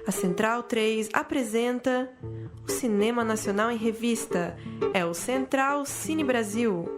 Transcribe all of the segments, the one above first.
A Central 3 apresenta o Cinema Nacional em Revista. É o Central Cine Brasil.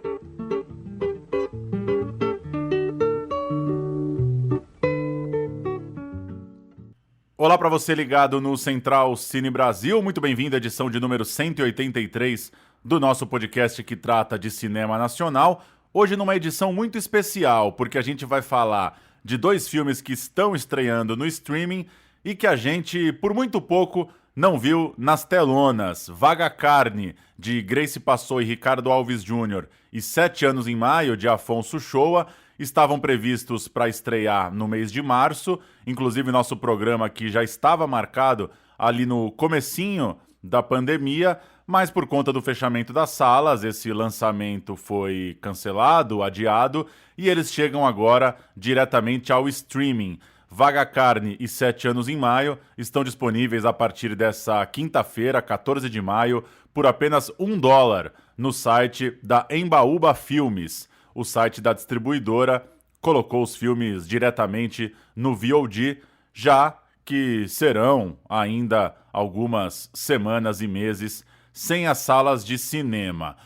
Olá para você ligado no Central Cine Brasil, muito bem-vindo à edição de número 183 do nosso podcast que trata de cinema nacional. Hoje numa edição muito especial, porque a gente vai falar de dois filmes que estão estreando no streaming e que a gente, por muito pouco, não viu nas telonas. Vaga Carne, de Grace Passou e Ricardo Alves Jr., e 7 anos em Maio, de Afonso Shoa, estavam previstos para estrear no mês de março. Inclusive, nosso programa aqui já estava marcado ali no comecinho da pandemia, mas por conta do fechamento das salas, esse lançamento foi cancelado, adiado, e eles chegam agora diretamente ao streaming. Vaga Carne e 7 anos em Maio estão disponíveis a partir dessa quinta-feira, 14 de maio, por apenas $1 no site da Embaúba Filmes. O site da distribuidora colocou os filmes diretamente no VOD, já que serão ainda algumas semanas e meses sem as salas de cinema.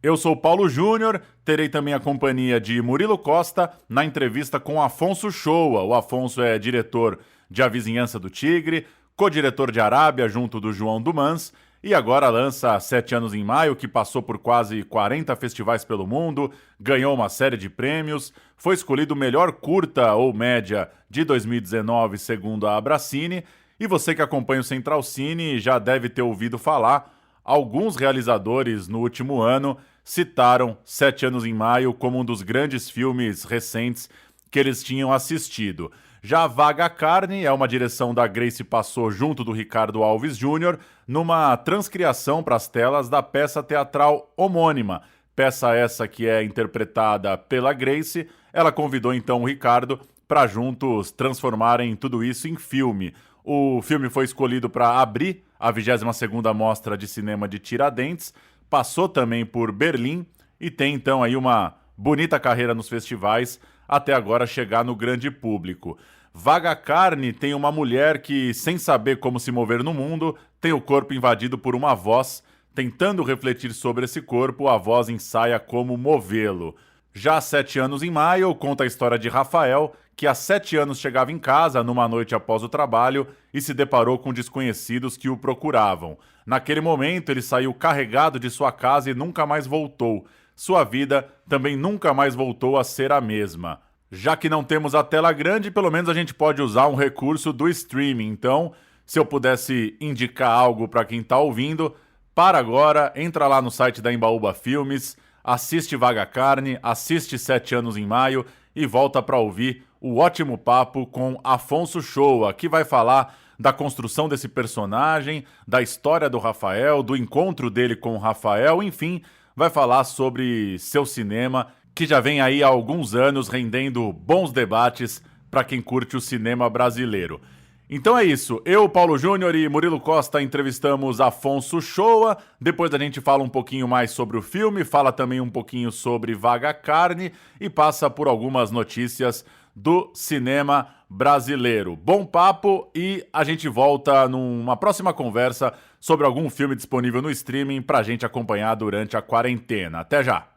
Eu sou Paulo Júnior, terei também a companhia de Murilo Costa na entrevista com Afonso Shoa. O Afonso é diretor de A Vizinhança do Tigre, co-diretor de Arábia junto do João Dumans, e agora lança 7 anos em Maio, que passou por quase 40 festivais pelo mundo, ganhou uma série de prêmios, foi escolhido o melhor curta ou média de 2019, segundo a Abracine, e você que acompanha o Central Cine já deve ter ouvido falar. Alguns realizadores no último ano citaram 7 anos em Maio como um dos grandes filmes recentes que eles tinham assistido. Já Vaga Carne é uma direção da Grace Passou junto do Ricardo Alves Jr., numa transcriação para as telas da peça teatral homônima. Peça essa que é interpretada pela Grace. Ela convidou então o Ricardo para juntos transformarem tudo isso em filme. O filme foi escolhido para abrir a 22ª Mostra de Cinema de Tiradentes, passou também por Berlim e tem então aí uma bonita carreira nos festivais até agora chegar no grande público. Vaga Carne tem uma mulher que, sem saber como se mover no mundo, tem o corpo invadido por uma voz. Tentando refletir sobre esse corpo, a voz ensaia como movê-lo. Já 7 anos em Maio conta a história de Rafael, que há 7 anos chegava em casa numa noite após o trabalho e se deparou com desconhecidos que o procuravam. Naquele momento, ele saiu carregado de sua casa e nunca mais voltou. Sua vida também nunca mais voltou a ser a mesma. Já que não temos a tela grande, pelo menos a gente pode usar um recurso do streaming. Então, se eu pudesse indicar algo para quem está ouvindo, para agora, entra lá no site da Embaúba Filmes, assiste Vaga Carne, assiste 7 anos em Maio e volta para ouvir o ótimo papo com Afonso Shoa, que vai falar da construção desse personagem, da história do Rafael, do encontro dele com o Rafael, enfim, vai falar sobre seu cinema, que já vem aí há alguns anos rendendo bons debates para quem curte o cinema brasileiro. Então é isso, eu, Paulo Júnior e Murilo Costa entrevistamos Afonso Shoa, depois a gente fala um pouquinho mais sobre o filme, fala também um pouquinho sobre Vaga Carne e passa por algumas notícias do cinema brasileiro. Bom papo e a gente volta numa próxima conversa sobre algum filme disponível no streaming pra gente acompanhar durante a quarentena. Até já!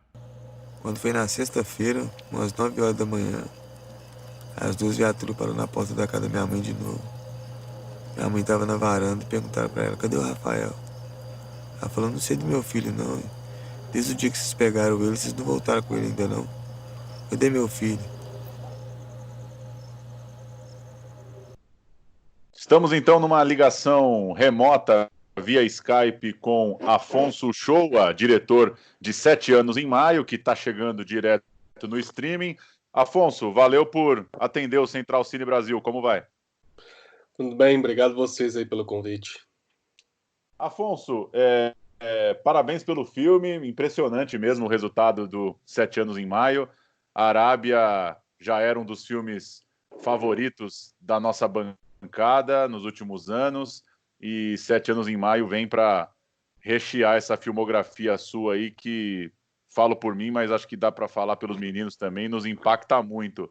Quando foi na sexta-feira, umas 9 horas da manhã, as 2 viaturas pararam na porta da casa da minha mãe de novo. Minha mãe estava na varanda e perguntaram pra ela: cadê o Rafael? Ela falou: não sei do meu filho não. Desde o dia que vocês pegaram ele, vocês não voltaram com ele ainda não. Cadê meu filho? Estamos então numa ligação remota via Skype com Afonso Shoa, diretor de 7 anos em Maio, que está chegando direto no streaming. Afonso, valeu por atender o Central Cine Brasil. Como vai? Tudo bem, obrigado vocês aí pelo convite. Afonso, parabéns pelo filme, impressionante mesmo o resultado do 7 anos em Maio. A Arábia já era um dos filmes favoritos da nossa bancada nos últimos anos e 7 anos em Maio vem para rechear essa filmografia sua aí que, falo por mim, mas acho que dá para falar pelos meninos também, nos impacta muito.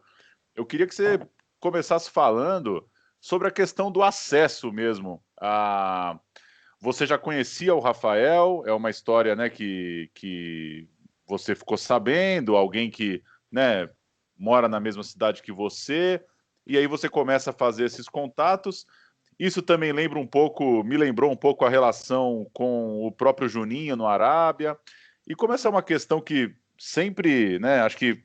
Eu queria que você começasse falando sobre a questão do acesso mesmo. Você já conhecia o Rafael? É uma história, né, que você ficou sabendo, alguém que, né, mora na mesma cidade que você, e aí você começa a fazer esses contatos. Isso também me lembrou um pouco a relação com o próprio Juninho no Arábia. E como essa é uma questão que sempre, né, acho que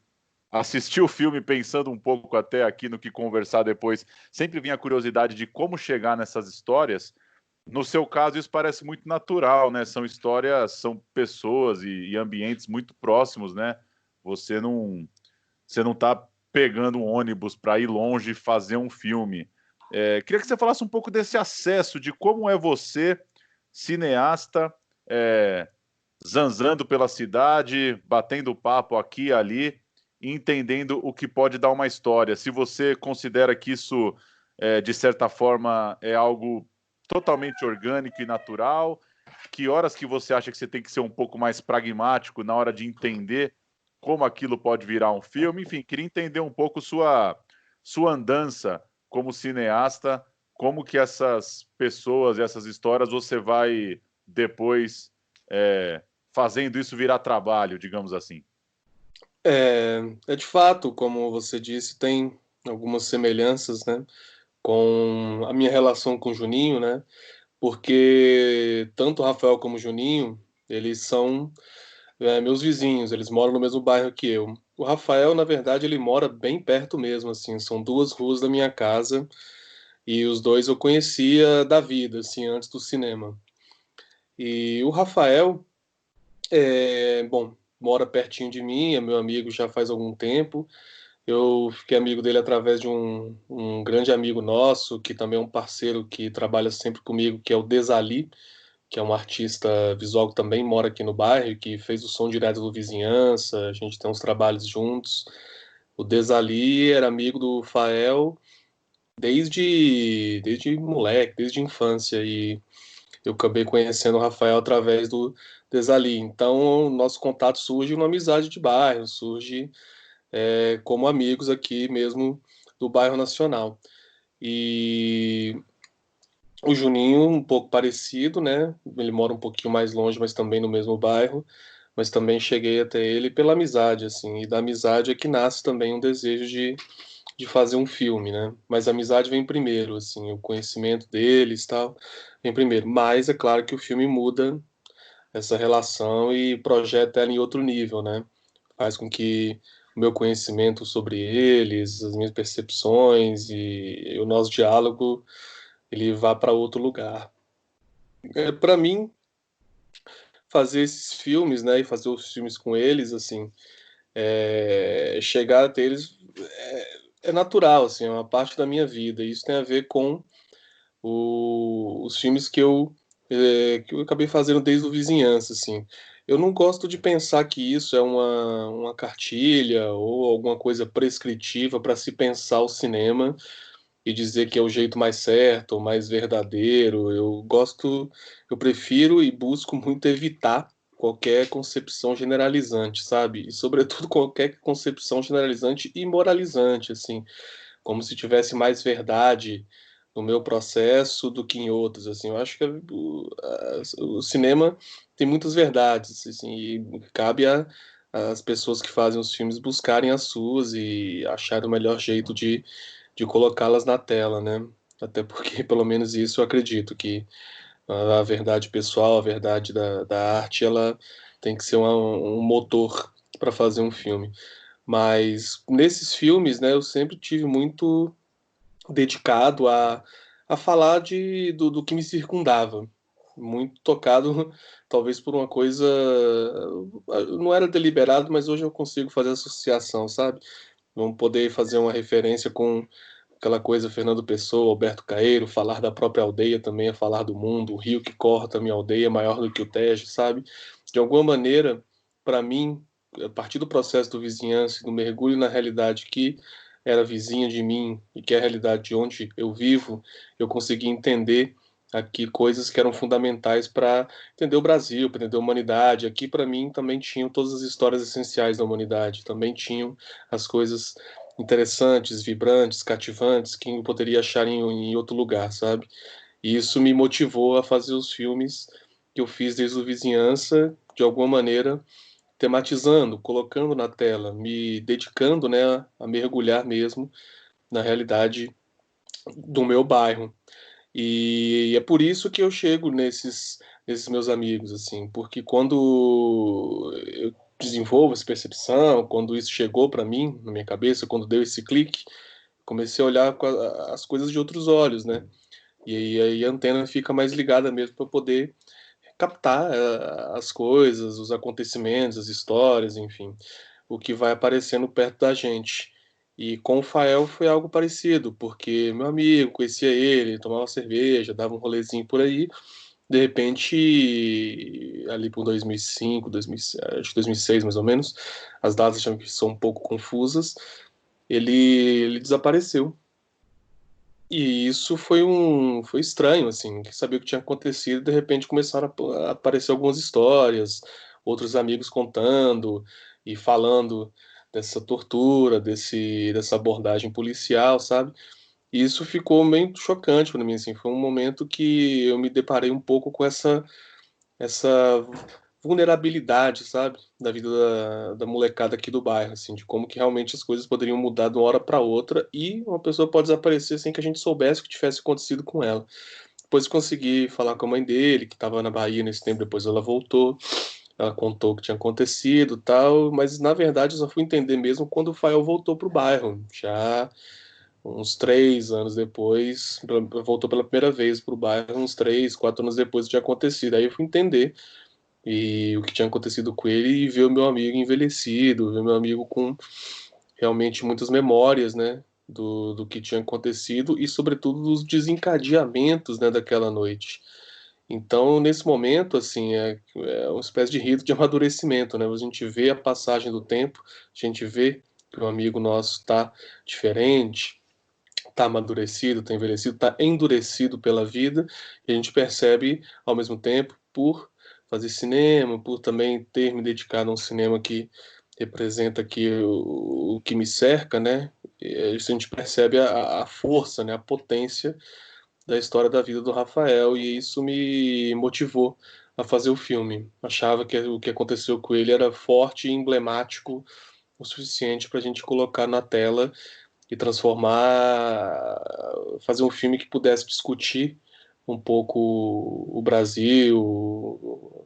assistir o filme pensando um pouco até aqui no que conversar depois, sempre vinha a curiosidade de como chegar nessas histórias. No seu caso, isso parece muito natural, né? São histórias, são pessoas e ambientes muito próximos, né? Você não, você não está pegando um ônibus para ir longe e fazer um filme. Queria que você falasse um pouco desse acesso, de como é você, cineasta, é, zanzando pela cidade, batendo papo aqui e ali, e entendendo o que pode dar uma história. Se você considera que isso, de certa forma, é algo totalmente orgânico e natural, que horas que você acha que você tem que ser um pouco mais pragmático na hora de entender como aquilo pode virar um filme? Enfim, queria entender um pouco sua andança como cineasta, como que essas pessoas, essas histórias, você vai depois fazendo isso virar trabalho, digamos assim. É de fato, como você disse, tem algumas semelhanças, né, com a minha relação com o Juninho, né, porque tanto o Rafael como o Juninho, eles são meus vizinhos, eles moram no mesmo bairro que eu. O Rafael, na verdade, ele mora bem perto mesmo, assim, são 2 ruas da minha casa, e os dois eu conhecia da vida, assim, antes do cinema. E o Rafael, bom, mora pertinho de mim, é meu amigo já faz algum tempo. Eu fiquei amigo dele através de um grande amigo nosso, que também é um parceiro que trabalha sempre comigo, que é o Desali, que é um artista visual que também mora aqui no bairro, que fez o som direto do Vizinhança, a gente tem uns trabalhos juntos. O Desali era amigo do Fael desde moleque, desde infância, e eu acabei conhecendo o Rafael através do Desali. Então, o nosso contato surge uma amizade de bairro, surge como amigos aqui mesmo do bairro Nacional. E o Juninho, um pouco parecido, né? Ele mora um pouquinho mais longe, mas também no mesmo bairro. Mas também cheguei até ele pela amizade, assim. E da amizade é que nasce também um desejo de fazer um filme, né? Mas a amizade vem primeiro, assim. O conhecimento deles, tal, vem primeiro. Mas é claro que o filme muda essa relação e projeta ela em outro nível, né? Faz com que o meu conhecimento sobre eles, as minhas percepções e o nosso diálogo ele vá para outro lugar. Para mim, fazer esses filmes, né, e fazer os filmes com eles, assim, chegar até eles é natural, assim, é uma parte da minha vida. E isso tem a ver com os filmes que eu acabei fazendo desde o Vizinhança, assim. Eu não gosto de pensar que isso é uma cartilha ou alguma coisa prescritiva para se pensar o cinema e dizer que é o jeito mais certo, mais verdadeiro. Eu prefiro e busco muito evitar qualquer concepção generalizante, sabe? E sobretudo qualquer concepção generalizante e moralizante, assim, como se tivesse mais verdade no meu processo do que em outros, assim. Eu acho que o cinema tem muitas verdades, assim, e cabe às pessoas que fazem os filmes buscarem as suas e achar o melhor jeito de colocá-las na tela, né? Até porque, pelo menos isso, eu acredito que a verdade pessoal, a verdade da arte, ela tem que ser um motor para fazer um filme. Mas nesses filmes, né, eu sempre tive muito dedicado a falar do que me circundava. Muito tocado, talvez por uma coisa. Não era deliberado, mas hoje eu consigo fazer associação, sabe? Vamos poder fazer uma referência com aquela coisa Fernando Pessoa, Alberto Caeiro, falar da própria aldeia também é falar do mundo, o rio que corta a minha aldeia é maior do que o Tejo, sabe? De alguma maneira, para mim, a partir do processo do Vizinhança, do mergulho na realidade que era vizinha de mim e que é a realidade de onde eu vivo, eu consegui entender aqui coisas que eram fundamentais para entender o Brasil, para entender a humanidade. Aqui, para mim, também tinham todas as histórias essenciais da humanidade, também tinham as coisas interessantes, vibrantes, cativantes, que eu poderia achar em outro lugar, sabe? E isso me motivou a fazer os filmes que eu fiz desde o Vizinhança, de alguma maneira, tematizando, colocando na tela, me dedicando, né, a mergulhar mesmo na realidade do meu bairro. E é por isso que eu chego nesses meus amigos, assim, porque quando eu desenvolvo essa percepção, quando isso chegou para mim, na minha cabeça, quando deu esse clique, comecei a olhar as coisas de outros olhos, né? E aí a antena fica mais ligada mesmo para poder captar as coisas, os acontecimentos, as histórias, enfim, o que vai aparecendo perto da gente. E com o Fael foi algo parecido, porque meu amigo, conhecia ele, tomava cerveja, dava um rolezinho por aí. De repente, ali por 2005, 2000, acho que 2006 mais ou menos, as datas já são um pouco confusas, ele desapareceu. E isso foi estranho, assim, que sabia o que tinha acontecido, e de repente começaram a aparecer algumas histórias, outros amigos contando e falando dessa tortura, dessa abordagem policial, sabe? E isso ficou meio chocante para mim, assim, foi um momento que eu me deparei um pouco com essa vulnerabilidade, sabe, da vida da molecada aqui do bairro, assim, de como que realmente as coisas poderiam mudar de uma hora para outra e uma pessoa pode desaparecer sem que a gente soubesse o que tivesse acontecido com ela. Depois consegui falar com a mãe dele, que estava na Bahia nesse tempo, depois ela voltou, ela contou o que tinha acontecido, tal, mas na verdade eu só fui entender mesmo quando o Fael voltou pro bairro, já uns 3 anos depois, voltou pela primeira vez pro bairro, uns 3, 4 anos depois tinha acontecido. Aí eu fui entender e o que tinha acontecido com ele e ver o meu amigo envelhecido, ver meu amigo com realmente muitas memórias, né, do que tinha acontecido e, sobretudo, dos desencadeamentos, né, daquela noite. Então, nesse momento, assim, é uma espécie de rito de amadurecimento, né? A gente vê a passagem do tempo, a gente vê que o amigo nosso está diferente, está amadurecido, está envelhecido, está endurecido pela vida, e a gente percebe, ao mesmo tempo, por fazer cinema, por também ter me dedicado a um cinema que representa aqui o que me cerca, né? Isso a gente percebe a força, né? A potência da história da vida do Rafael, e isso me motivou a fazer o filme. Achava que o que aconteceu com ele era forte e emblemático o suficiente para a gente colocar na tela e transformar, fazer um filme que pudesse discutir um pouco o Brasil,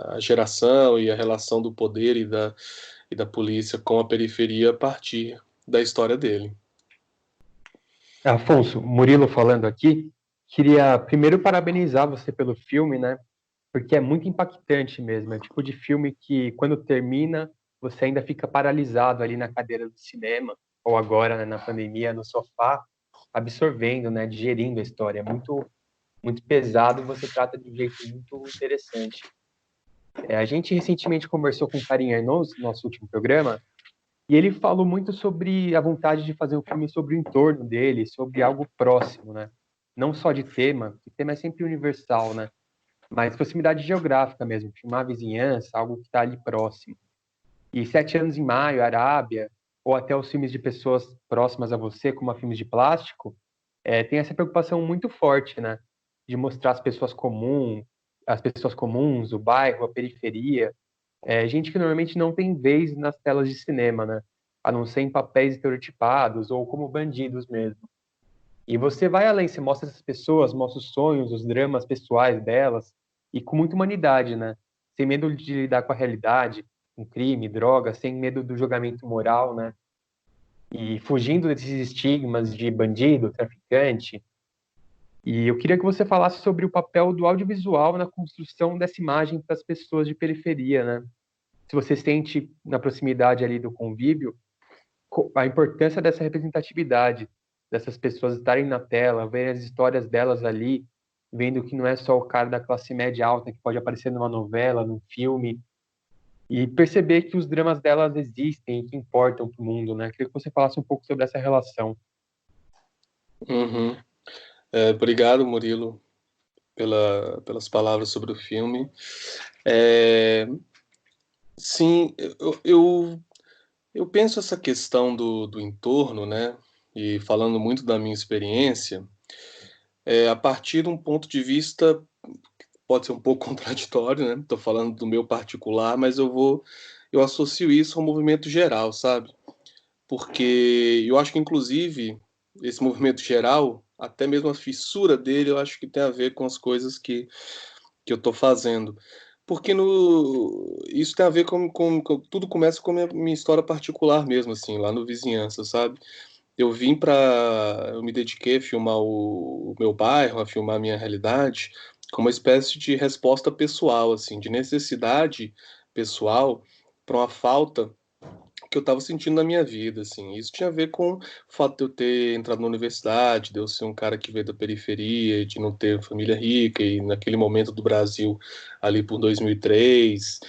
a geração e a relação do poder e da polícia com a periferia a partir da história dele. Afonso, Murilo falando aqui, queria primeiro parabenizar você pelo filme, né? Porque é muito impactante mesmo. É o tipo de filme que, quando termina, você ainda fica paralisado ali na cadeira do cinema, ou agora, né, na pandemia, no sofá, absorvendo, né, digerindo a história. É muito, muito pesado e você trata de um jeito muito interessante. A gente recentemente conversou com o Karim Arnaud, no nosso último programa, e ele falou muito sobre a vontade de fazer um filme sobre o entorno dele, sobre algo próximo, né? Não só de tema, que tema é sempre universal, né? Mas proximidade geográfica mesmo, filmar a vizinhança, algo que está ali próximo. E Sete Anos em Maio, Arábia, ou até os filmes de pessoas próximas a você, como a filmes de plástico, tem essa preocupação muito forte, né? De mostrar as pessoas comuns, o bairro, a periferia, gente que normalmente não tem vez nas telas de cinema, né? A não ser em papéis estereotipados ou como bandidos mesmo. E você vai além, você mostra essas pessoas, mostra os sonhos, os dramas pessoais delas, e com muita humanidade, né? Sem medo de lidar com a realidade, com crime, droga, sem medo do julgamento moral, né? E fugindo desses estigmas de bandido, traficante. E eu queria que você falasse sobre o papel do audiovisual na construção dessa imagem para as pessoas de periferia, né? Se você sente na proximidade ali do convívio, a importância dessa representatividade, dessas pessoas estarem na tela, ver as histórias delas ali, vendo que não é só o cara da classe média alta que pode aparecer numa novela, num filme, e perceber que os dramas delas existem e que importam para o mundo, né? Queria que você falasse um pouco sobre essa relação. Uhum. Obrigado, Murilo, pelas palavras sobre o filme. Sim, eu Eu penso essa questão do entorno, né? E falando muito da minha experiência, a partir de um ponto de vista, pode ser um pouco contraditório, né? Estou falando do meu particular, mas eu associo isso ao movimento geral, sabe? Porque eu acho que, inclusive, esse movimento geral, até mesmo a fissura dele, eu acho que tem a ver com as coisas que eu estou fazendo. Porque isso tem a ver tudo começa com a minha história particular mesmo, assim, lá no Vizinhança, sabe? Eu me dediquei a filmar o meu bairro, a filmar a minha realidade, como uma espécie de resposta pessoal, assim, de necessidade pessoal para uma falta que eu estava sentindo na minha vida, assim. Isso tinha a ver com o fato de eu ter entrado na universidade, de eu ser um cara que veio da periferia, de não ter família rica, e naquele momento do Brasil, ali por 2003,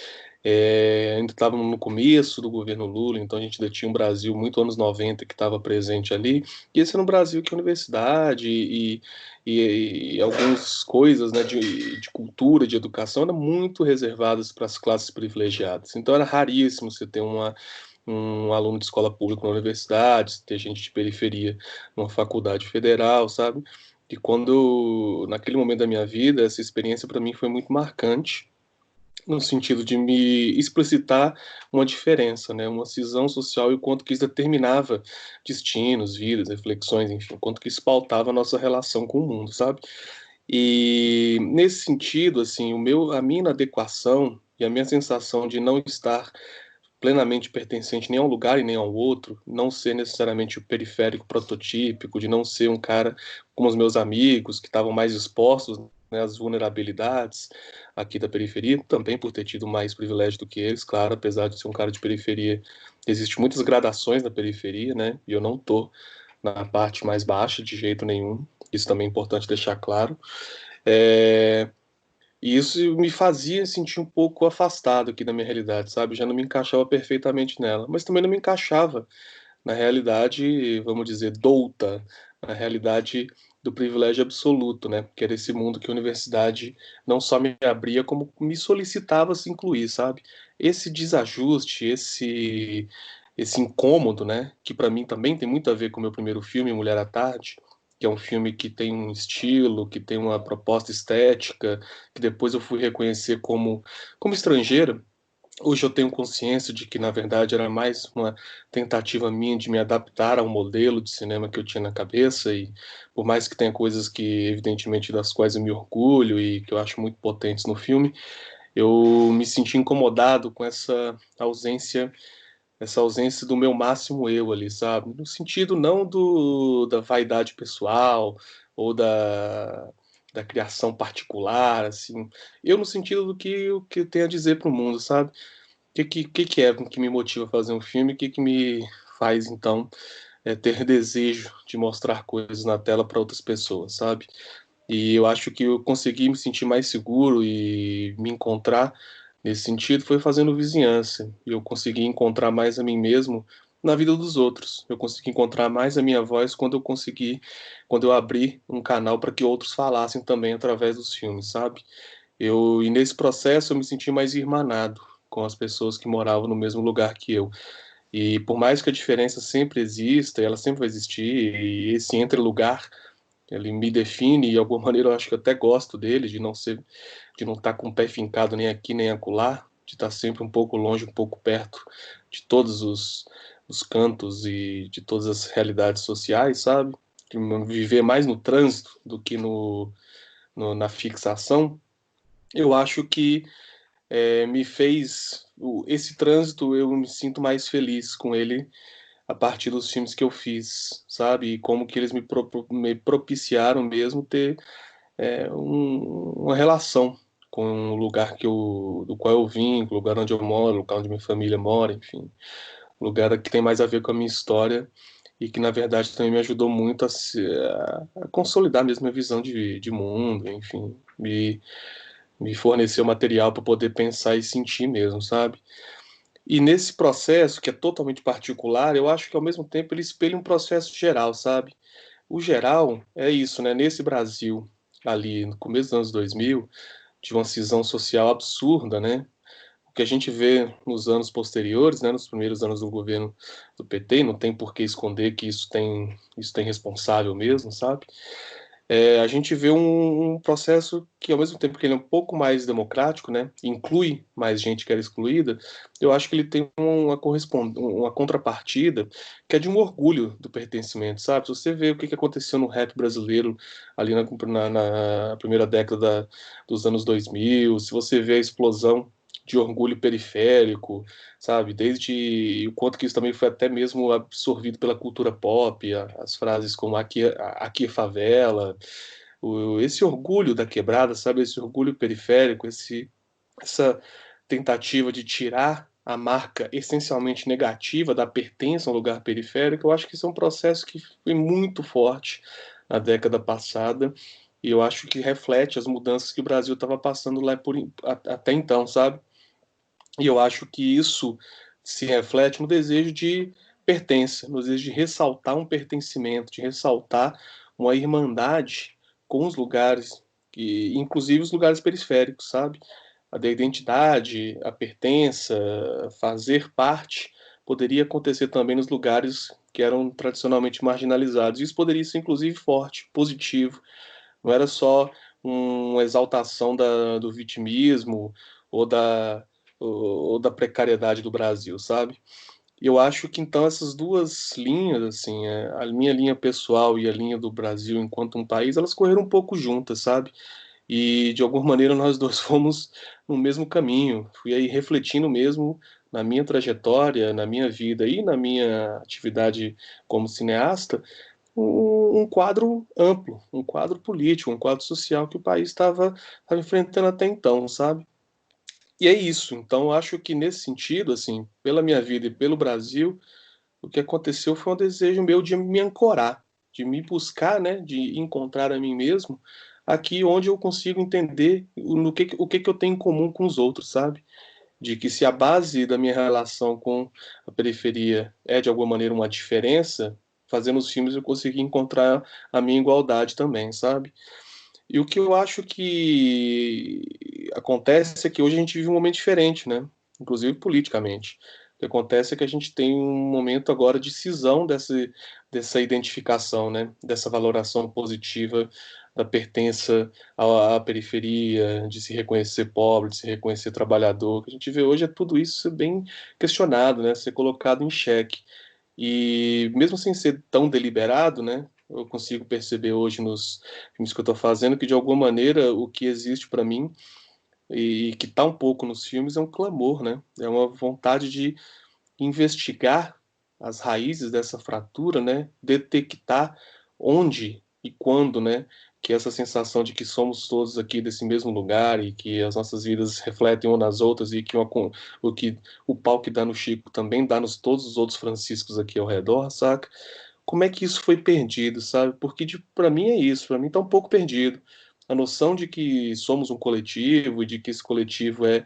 ainda estava no começo do governo Lula, então a gente ainda tinha um Brasil muito anos 90 que estava presente ali, e esse era um Brasil que a universidade e algumas coisas, né, de cultura, de educação, eram muito reservadas para as classes privilegiadas. Então era raríssimo você ter um aluno de escola pública na universidade, ter gente de periferia numa faculdade federal, sabe? E naquele momento da minha vida, essa experiência para mim foi muito marcante, no sentido de me explicitar uma diferença, né? Uma cisão social e o quanto que isso determinava destinos, vidas, reflexões, enfim, o quanto que isso pautava a nossa relação com o mundo, sabe? E nesse sentido, assim, a minha inadequação e a minha sensação de não estar plenamente pertencente nem a um lugar e nem ao outro, não ser necessariamente o periférico prototípico, de não ser um cara como os meus amigos que estavam mais expostos, né, às vulnerabilidades aqui da periferia, também por ter tido mais privilégio do que eles, claro, apesar de ser um cara de periferia, existem muitas gradações na periferia, né, e eu não tô na parte mais baixa de jeito nenhum, isso também é importante deixar claro. E isso me fazia sentir um pouco afastado aqui da minha realidade, sabe? Já não me encaixava perfeitamente nela, mas também não me encaixava na realidade, vamos dizer, douta, na realidade do privilégio absoluto, né? Que era esse mundo que a universidade não só me abria, como me solicitava se incluir, sabe? Esse desajuste, esse incômodo, né? Que para mim também tem muito a ver com o meu primeiro filme, Mulher à Tarde, que é um filme que tem um estilo, que tem uma proposta estética, que depois eu fui reconhecer como estrangeira. Hoje eu tenho consciência de que, na verdade, era mais uma tentativa minha de me adaptar ao modelo de cinema que eu tinha na cabeça, e por mais que tenha coisas que, evidentemente, das quais eu me orgulho e que eu acho muito potentes no filme, eu me senti incomodado com essa ausência do meu máximo eu ali, sabe? No sentido não da vaidade pessoal ou da criação particular, assim. Eu no sentido do que o que eu tenho a dizer para o mundo, sabe? O que é que me motiva a fazer um filme? O que me faz, então, ter desejo de mostrar coisas na tela para outras pessoas, sabe? E eu acho que eu consegui me sentir mais seguro e me encontrar nesse sentido foi fazendo vizinhança. E eu consegui encontrar mais a mim mesmo na vida dos outros. Eu consegui encontrar mais a minha voz quando eu abri um canal para que outros falassem também através dos filmes, sabe? E nesse processo eu me senti mais irmanado com as pessoas que moravam no mesmo lugar que eu. E por mais que a diferença sempre exista, e ela sempre vai existir, e esse entre-lugar, ele me define, e de alguma maneira eu acho que eu até gosto dele, de não estar com o pé fincado nem aqui nem acolá, de estar sempre um pouco longe, um pouco perto de todos os cantos e de todas as realidades sociais, sabe? De viver mais no trânsito do que na fixação. Eu acho que me fez esse trânsito, eu me sinto mais feliz com ele a partir dos filmes que eu fiz, sabe? E como que eles me propiciaram mesmo ter uma relação com o lugar do qual eu vim, com o lugar onde eu moro, o lugar onde minha família mora, enfim, um lugar que tem mais a ver com a minha história e que na verdade também me ajudou muito a consolidar mesmo a minha visão de mundo, enfim, me forneceu material para poder pensar e sentir mesmo, sabe? E nesse processo, que é totalmente particular, eu acho que ao mesmo tempo ele espelha um processo geral, sabe? O geral é isso, né? Nesse Brasil, ali no começo dos anos 2000, de uma cisão social absurda, né? que a gente vê nos anos posteriores, né, nos primeiros anos do governo do PT, não tem por que esconder que isso tem responsável mesmo, sabe? A gente vê um processo que, ao mesmo tempo que ele é um pouco mais democrático, né, inclui mais gente que era excluída, eu acho que ele tem uma contrapartida que é de um orgulho do pertencimento, sabe? Se você vê o que aconteceu no rap brasileiro ali na primeira década dos anos 2000, se você vê a explosão de orgulho periférico, sabe? Desde o quanto que isso também foi até mesmo absorvido pela cultura pop, as frases como aqui é favela, esse orgulho da quebrada, sabe? Esse orgulho periférico, essa tentativa de tirar a marca essencialmente negativa da pertença a um lugar periférico, eu acho que isso é um processo que foi muito forte na década passada, e eu acho que reflete as mudanças que o Brasil estava passando lá até então, sabe? E eu acho que isso se reflete no desejo de pertença, no desejo de ressaltar um pertencimento, de ressaltar uma irmandade com os lugares, inclusive os lugares periféricos, sabe? A da identidade, a pertença, fazer parte, poderia acontecer também nos lugares que eram tradicionalmente marginalizados. Isso poderia ser, inclusive, forte, positivo. Não era só uma exaltação do vitimismo ou da precariedade do Brasil, sabe? E eu acho que então essas duas linhas, assim, a minha linha pessoal e a linha do Brasil enquanto um país, elas correram um pouco juntas, sabe? E de alguma maneira nós dois fomos no mesmo caminho. Fui aí refletindo mesmo na minha trajetória, na minha vida e na minha atividade como cineasta, um quadro amplo, um quadro político, um quadro social que o país estava enfrentando até então, sabe? E é isso. Então, eu acho que nesse sentido, assim, pela minha vida e pelo Brasil, o que aconteceu foi um desejo meu de me ancorar, de me buscar, né, de encontrar a mim mesmo aqui onde eu consigo entender o que eu tenho em comum com os outros, sabe? De que se a base da minha relação com a periferia é de alguma maneira uma diferença, fazendo os filmes eu consegui encontrar a minha igualdade também, sabe? E o que eu acho que acontece é que hoje a gente vive um momento diferente, né? Inclusive politicamente. O que acontece é que a gente tem um momento agora de cisão dessa identificação, né? Dessa valoração positiva da pertença à periferia, de se reconhecer pobre, de se reconhecer trabalhador. O que a gente vê hoje é tudo isso bem questionado, né? Ser colocado em xeque. E mesmo sem ser tão deliberado, né? Eu consigo perceber hoje nos filmes que eu estou fazendo que de alguma maneira o que existe para mim e que está um pouco nos filmes é um clamor, né? É uma vontade de investigar as raízes dessa fratura, né? Detectar onde e quando, né? Que essa sensação de que somos todos aqui desse mesmo lugar e que as nossas vidas refletem umas nas outras e que o pau que dá no Chico também dá nos todos os outros Franciscos aqui ao redor, saca? Como é que isso foi perdido, sabe? Porque para mim é isso, para mim tá um pouco perdido. A noção de que somos um coletivo e de que esse coletivo é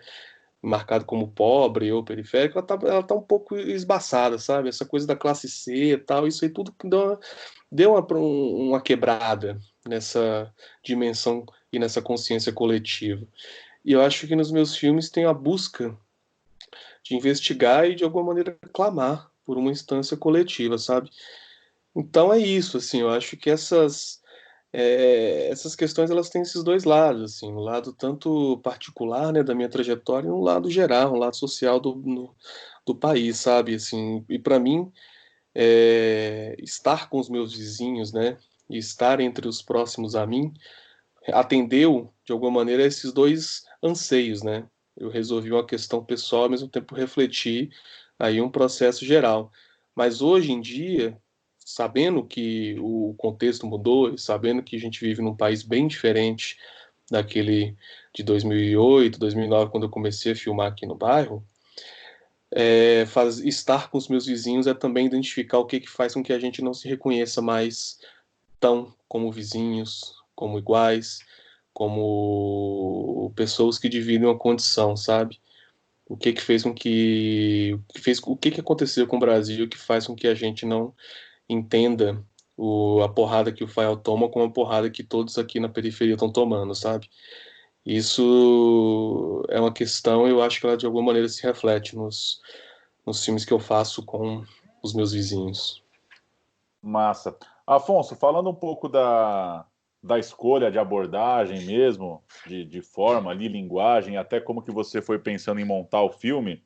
marcado como pobre ou periférico, ela tá um pouco esbaçada, sabe? Essa coisa da classe C e tal, isso aí tudo deu uma quebrada nessa dimensão e nessa consciência coletiva. E eu acho que nos meus filmes tem a busca de investigar e de alguma maneira clamar por uma instância coletiva, sabe? Então é isso, assim, eu acho que essas questões elas têm esses dois lados, assim, um lado tanto particular, né, da minha trajetória e um lado geral, um lado social do país, sabe, assim, e para mim estar com os meus vizinhos, né, e estar entre os próximos a mim, atendeu de alguma maneira a esses dois anseios, né, eu resolvi uma questão pessoal, ao mesmo tempo refleti aí um processo geral, mas hoje em dia sabendo que o contexto mudou, sabendo que a gente vive num país bem diferente daquele de 2008, 2009, quando eu comecei a filmar aqui no bairro, estar com os meus vizinhos é também identificar o que faz com que a gente não se reconheça mais tão como vizinhos, como iguais, como pessoas que dividem uma condição, sabe? O que fez com o que aconteceu com o Brasil que faz com que a gente não entenda a porrada que o Fael toma como a porrada que todos aqui na periferia estão tomando, sabe? Isso é uma questão, eu acho que ela de alguma maneira se reflete nos filmes que eu faço com os meus vizinhos. Massa. Afonso, falando um pouco da escolha de abordagem mesmo, de forma ali, linguagem, até como que você foi pensando em montar o filme,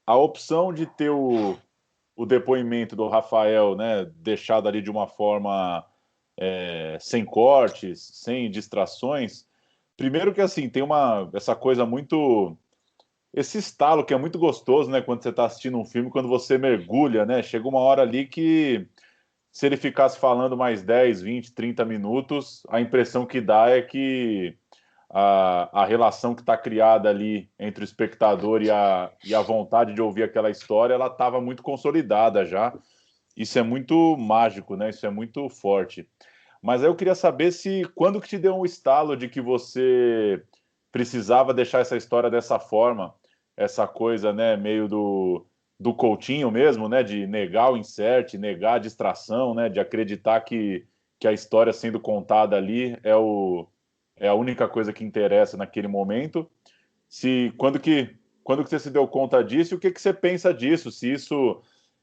a opção de ter o depoimento do Rafael, né, deixado ali de uma forma sem cortes, sem distrações. Primeiro que assim, tem essa coisa muito. Esse estalo que é muito gostoso, né? Quando você está assistindo um filme, quando você mergulha, né? Chega uma hora ali que, se ele ficasse falando mais 10, 20, 30 minutos, a impressão que dá é que a relação que está criada ali entre o espectador e a vontade de ouvir aquela história, ela estava muito consolidada já. Isso é muito mágico, né? Isso é muito forte. Mas aí eu queria saber se quando que te deu um estalo de que você precisava deixar essa história dessa forma, essa coisa, né, meio do Coutinho mesmo, né, de negar o insert, negar a distração, né, de acreditar que a história sendo contada ali é a única coisa que interessa naquele momento. Se quando que você se deu conta disso e o que que você pensa disso? Se isso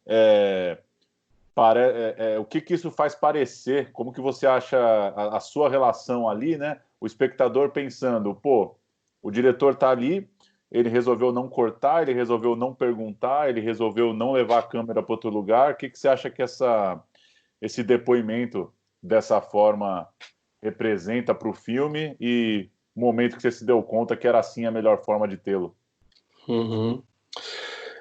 é, o que que isso faz parecer? Como que você acha a sua relação ali, né? O espectador pensando, pô, o diretor tá ali, ele resolveu não cortar, ele resolveu não perguntar, ele resolveu não levar a câmera para outro lugar. O que que você acha que esse depoimento dessa forma representa para o filme e o momento que você se deu conta que era assim a melhor forma de tê-lo? Uhum.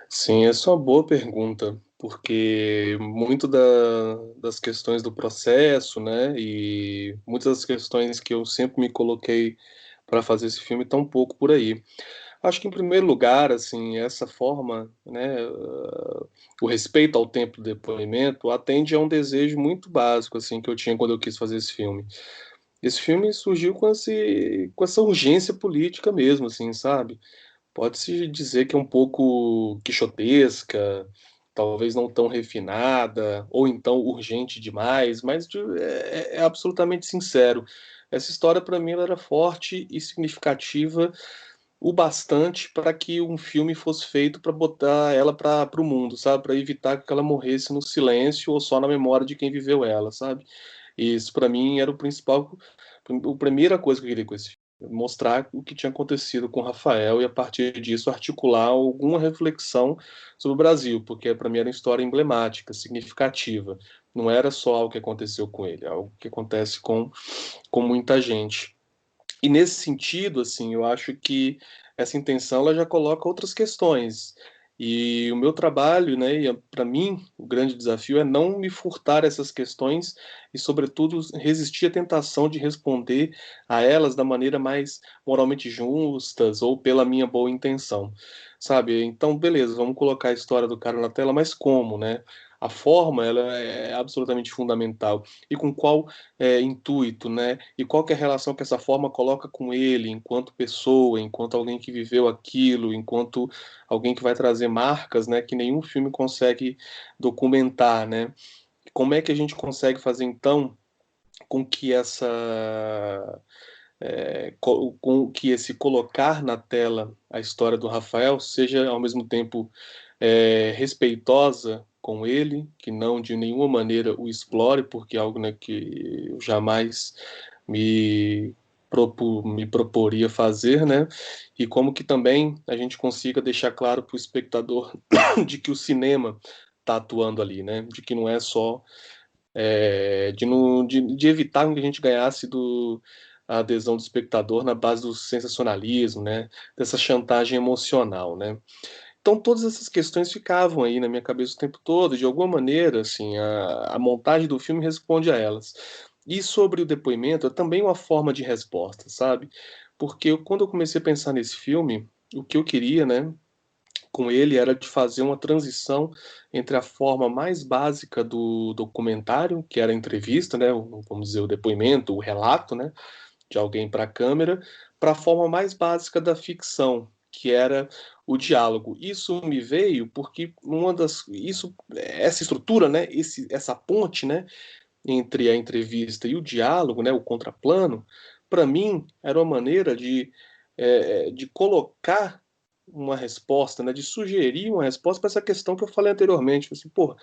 Sim, essa é uma boa pergunta, porque muito das questões do processo, né, e muitas das questões que eu sempre me coloquei para fazer esse filme estão um pouco por aí. Acho que, em primeiro lugar, assim, essa forma, né, o respeito ao tempo do depoimento atende a um desejo muito básico, assim, que eu tinha quando eu quis fazer esse filme. Esse filme surgiu com essa urgência política mesmo, assim, sabe? Pode-se dizer que é um pouco quixotesca, talvez não tão refinada, ou então urgente demais, mas é absolutamente sincero. Essa história, para mim, ela era forte e significativa o bastante para que um filme fosse feito para botar ela para o mundo, sabe? Para evitar que ela morresse no silêncio ou só na memória de quem viveu ela, sabe? E isso para mim era o principal, a primeira coisa que eu queria com esse filme, mostrar o que tinha acontecido com o Rafael e a partir disso articular alguma reflexão sobre o Brasil, porque para mim era uma história emblemática, significativa. Não era só algo que aconteceu com ele, é algo que acontece com muita gente. E nesse sentido, assim, eu acho que essa intenção ela já coloca outras questões. E o meu trabalho, né, para mim, o grande desafio é não me furtar essas questões e, sobretudo, resistir à tentação de responder a elas da maneira mais moralmente justas ou pela minha boa intenção, sabe? Então, beleza, vamos colocar a história do cara na tela, mas como, né? A forma, ela é absolutamente fundamental. E com qual intuito, né? E qual que é a relação que essa forma coloca com ele, enquanto pessoa, enquanto alguém que viveu aquilo, enquanto alguém que vai trazer marcas, né? Que nenhum filme consegue documentar, né? Como é que a gente consegue fazer então com que com que esse colocar na tela a história do Rafael seja ao mesmo tempo respeitosa com ele, que não de nenhuma maneira o explore, porque é algo, né, que eu jamais me, me proporia fazer, né? E como que também a gente consiga deixar claro para o espectador de que o cinema está atuando ali, né? De que não é só de evitar que a gente ganhasse a adesão do espectador na base do sensacionalismo, né? Dessa chantagem emocional, né? Então todas essas questões ficavam aí na minha cabeça o tempo todo, de alguma maneira, assim, a montagem do filme responde a elas. E sobre o depoimento, é também uma forma de resposta, sabe? Porque quando eu comecei a pensar nesse filme, o que eu queria, né, com ele era de fazer uma transição entre a forma mais básica do documentário, que era a entrevista, né, vamos dizer, o depoimento, o relato, né, de alguém para a câmera, para a forma mais básica da ficção, que era o diálogo. Isso me veio porque essa estrutura, né, essa ponte, né, entre a entrevista e o diálogo, né, o contraplano, para mim, era uma maneira de colocar uma resposta, né, de sugerir uma resposta para essa questão que eu falei anteriormente. Assim, pô,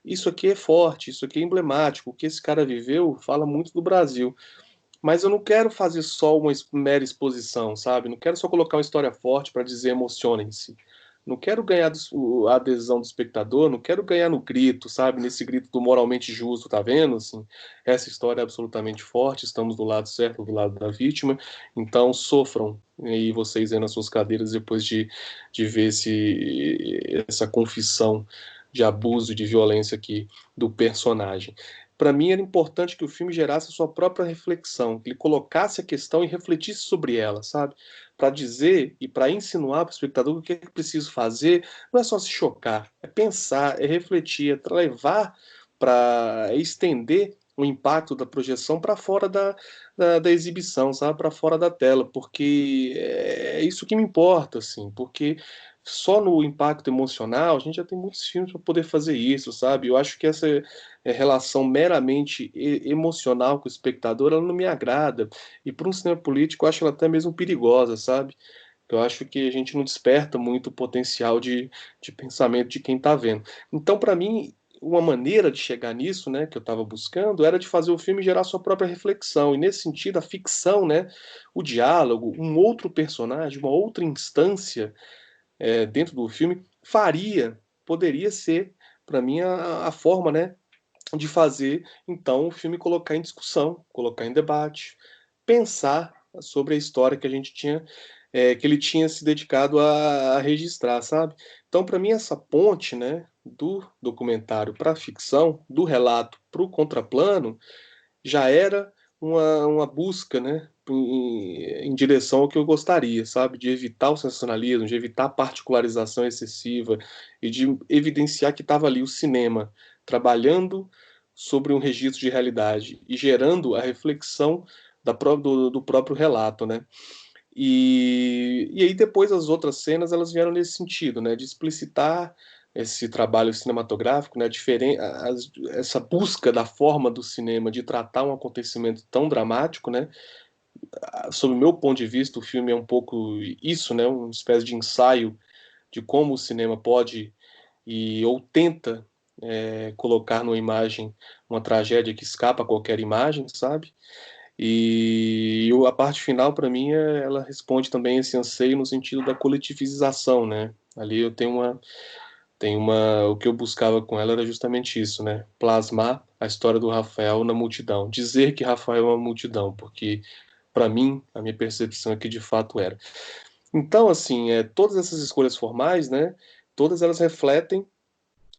isso aqui é forte, isso aqui é emblemático, o que esse cara viveu fala muito do Brasil. Mas eu não quero fazer só uma mera exposição, sabe? Não quero só colocar uma história forte para dizer emocionem-se. Não quero ganhar a adesão do espectador, não quero ganhar no grito, sabe? Nesse grito do moralmente justo, tá vendo? Assim, essa história é absolutamente forte, estamos do lado certo, do lado da vítima, então sofram aí vocês aí nas suas cadeiras depois de ver essa confissão de abuso e de violência aqui do personagem. Para mim era importante que o filme gerasse a sua própria reflexão, que ele colocasse a questão e refletisse sobre ela, sabe? Para dizer e para insinuar para o espectador o que é que preciso fazer, não é só se chocar, é pensar, é refletir, é levar para estender o impacto da projeção para fora da exibição, sabe? Para fora da tela, porque é isso que me importa, assim, porque só no impacto emocional a gente já tem muitos filmes para poder fazer isso, sabe? Eu acho que essa relação meramente emocional com o espectador, ela não me agrada. E para um cinema político, eu acho ela até mesmo perigosa, sabe? Eu acho que a gente não desperta muito o potencial de pensamento de quem está vendo. Então, para mim, uma maneira de chegar nisso, né, que eu estava buscando, era de fazer o filme gerar sua própria reflexão. E nesse sentido, a ficção, né, o diálogo, um outro personagem, uma outra instância dentro do filme poderia ser, para mim, a forma, né, de fazer, então, o filme colocar em discussão, colocar em debate, pensar sobre a história que a gente tinha, que ele tinha se dedicado a registrar, sabe? Então, para mim, essa ponte, né, do documentário para a ficção, do relato para o contraplano, já era uma busca, né, em direção ao que eu gostaria, sabe? De evitar o sensacionalismo, de evitar a particularização excessiva e de evidenciar que estava ali o cinema trabalhando sobre um registro de realidade e gerando a reflexão do próprio relato, né? E aí depois as outras cenas elas vieram nesse sentido, né, de explicitar esse trabalho cinematográfico, né, essa busca da forma do cinema de tratar um acontecimento tão dramático, né, sob o meu ponto de vista o filme é um pouco isso, né, uma espécie de ensaio de como o cinema pode ou tenta colocar numa imagem uma tragédia que escapa a qualquer imagem, sabe? E a parte final, para mim, ela responde também esse anseio no sentido da coletivização, né? Ali eu o que eu buscava com ela era justamente isso, né? Plasmar a história do Rafael na multidão, dizer que Rafael é uma multidão, porque para mim a minha percepção é que de fato era. Então, assim, todas essas escolhas formais, né? Todas elas refletem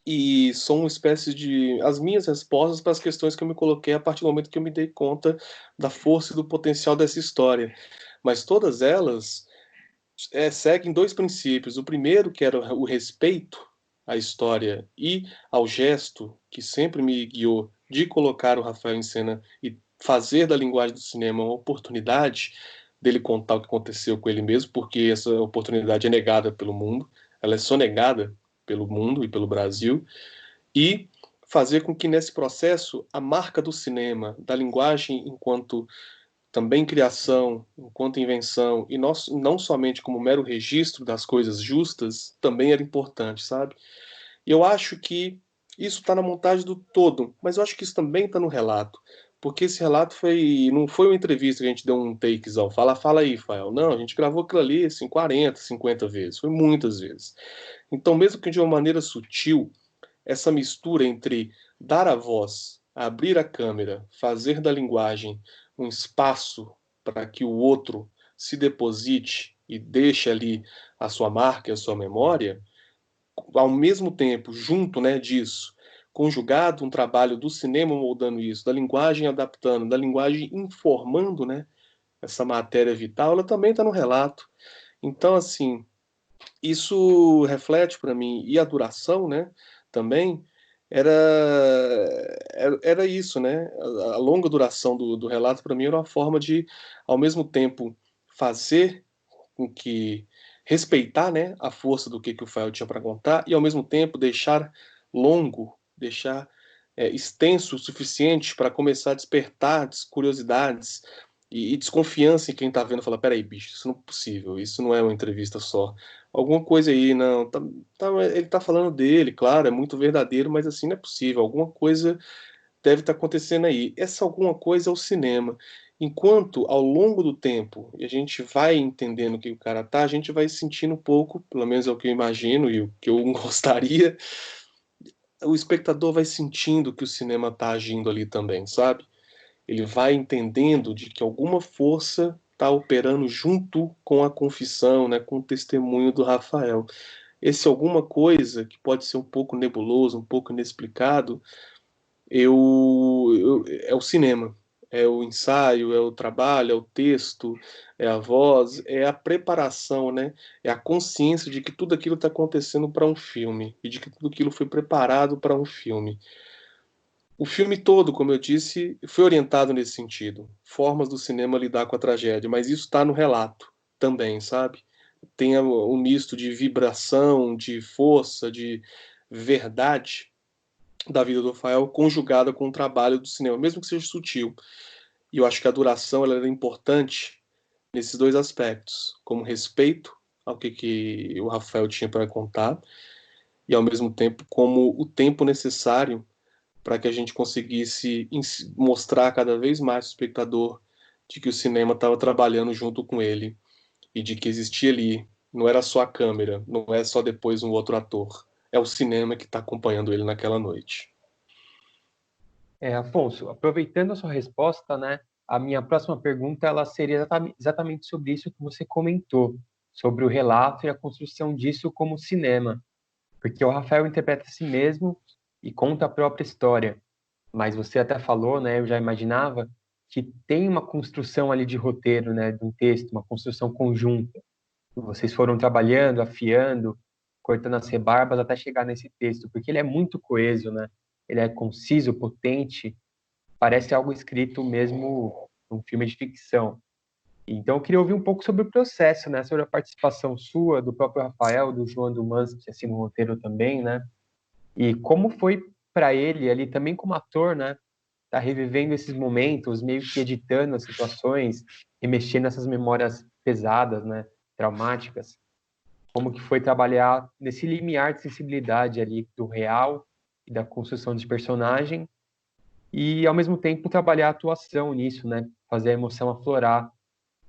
e são uma espécie de as minhas respostas para as questões que eu me coloquei a partir do momento que eu me dei conta da força e do potencial dessa história. Mas todas elas seguem dois princípios. O primeiro, que era o respeito à história e ao gesto que sempre me guiou de colocar o Rafael em cena e fazer da linguagem do cinema uma oportunidade dele contar o que aconteceu com ele mesmo, porque essa oportunidade é negada pelo mundo, ela é sonegada pelo mundo e pelo Brasil, e fazer com que nesse processo a marca do cinema, da linguagem enquanto também criação, enquanto invenção, e não somente como mero registro das coisas justas, também era importante, sabe? E eu acho que isso está na montagem do todo, mas eu acho que isso também está no relato. Porque esse relato não foi uma entrevista que a gente deu um takezão, fala aí, Fael. Não, a gente gravou aquilo ali assim, 40, 50 vezes, foi muitas vezes. Então, mesmo que de uma maneira sutil, essa mistura entre dar a voz, abrir a câmera, fazer da linguagem um espaço para que o outro se deposite e deixe ali a sua marca e a sua memória, ao mesmo tempo, junto, né, disso, conjugado um trabalho do cinema moldando isso, da linguagem adaptando, da linguagem informando, né, essa matéria vital, ela também está no relato. Então, assim, isso reflete para mim, e a duração, né, também, era, era isso, né? A longa duração do relato, para mim, era uma forma de, ao mesmo tempo, fazer com que respeitar, né, a força do que o Fael tinha para contar e, ao mesmo tempo, deixar longo, deixar extenso o suficiente para começar a despertar curiosidades e desconfiança em quem tá vendo, fala, peraí, bicho, isso não é possível, isso não é uma entrevista só. Alguma coisa aí, não, ele tá falando dele, claro, é muito verdadeiro, mas assim, não é possível, alguma coisa deve estar acontecendo aí. Essa alguma coisa é o cinema. Enquanto, ao longo do tempo, a gente vai entendendo o que o cara tá, a gente vai sentindo um pouco, pelo menos é o que eu imagino e o que eu gostaria, o espectador vai sentindo que o cinema tá agindo ali também, sabe? Ele vai entendendo de que alguma força está operando junto com a confissão, né, com o testemunho do Rafael. Esse alguma coisa que pode ser um pouco nebuloso, um pouco inexplicado, é o cinema, é o ensaio, é o trabalho, é o texto, é a voz, é a preparação, né? É a consciência de que tudo aquilo está acontecendo para um filme e de que tudo aquilo foi preparado para um filme. O filme todo, como eu disse, foi orientado nesse sentido. Formas do cinema lidar com a tragédia, mas isso está no relato também, sabe? Tem um misto de vibração, de força, de verdade da vida do Rafael conjugada com o trabalho do cinema, mesmo que seja sutil. E eu acho que a duração ela era importante nesses dois aspectos, como respeito ao que o Rafael tinha para contar e ao mesmo tempo como o tempo necessário para que a gente conseguisse mostrar cada vez mais ao espectador de que o cinema estava trabalhando junto com ele e de que existia ali, não era só a câmera, não é só depois um outro ator, é o cinema que está acompanhando ele naquela noite. Afonso, aproveitando a sua resposta, né, a minha próxima pergunta ela seria exatamente sobre isso que você comentou, sobre o relato e a construção disso como cinema, porque o Rafael interpreta a si mesmo e conta a própria história, mas você até falou, né, eu já imaginava, que tem uma construção ali de roteiro, né, de um texto, uma construção conjunta. Vocês foram trabalhando, afiando, cortando as rebarbas até chegar nesse texto, porque ele é muito coeso, né? Ele é conciso, potente, parece algo escrito mesmo num filme de ficção. Então, eu queria ouvir um pouco sobre o processo, né? Sobre a participação sua, do próprio Rafael, do João Dumans, que assina o roteiro também, né? E como foi para ele ali também como ator, né? Tá revivendo esses momentos, meio que editando as situações e mexendo nessas memórias pesadas, né? Traumáticas. Como que foi trabalhar nesse limiar de sensibilidade ali do real e da construção de personagem e ao mesmo tempo trabalhar a atuação nisso, né? Fazer a emoção aflorar,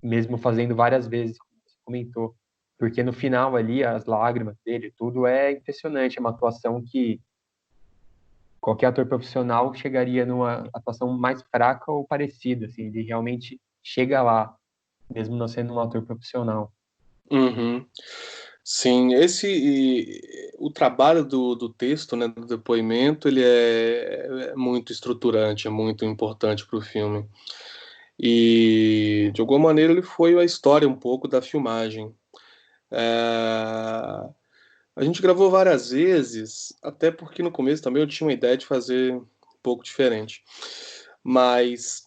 mesmo fazendo várias vezes, como você comentou. Porque no final ali, as lágrimas dele, tudo é impressionante, é uma atuação que qualquer ator profissional chegaria numa atuação mais fraca ou parecida, assim, ele realmente chega lá, mesmo não sendo um ator profissional. Uhum. Sim, o trabalho do texto, né, do depoimento, ele é muito estruturante, é muito importante para o filme. E de alguma maneira ele foi a história um pouco da filmagem. É, A gente gravou várias vezes, até porque no começo também eu tinha uma ideia de fazer um pouco diferente. Mas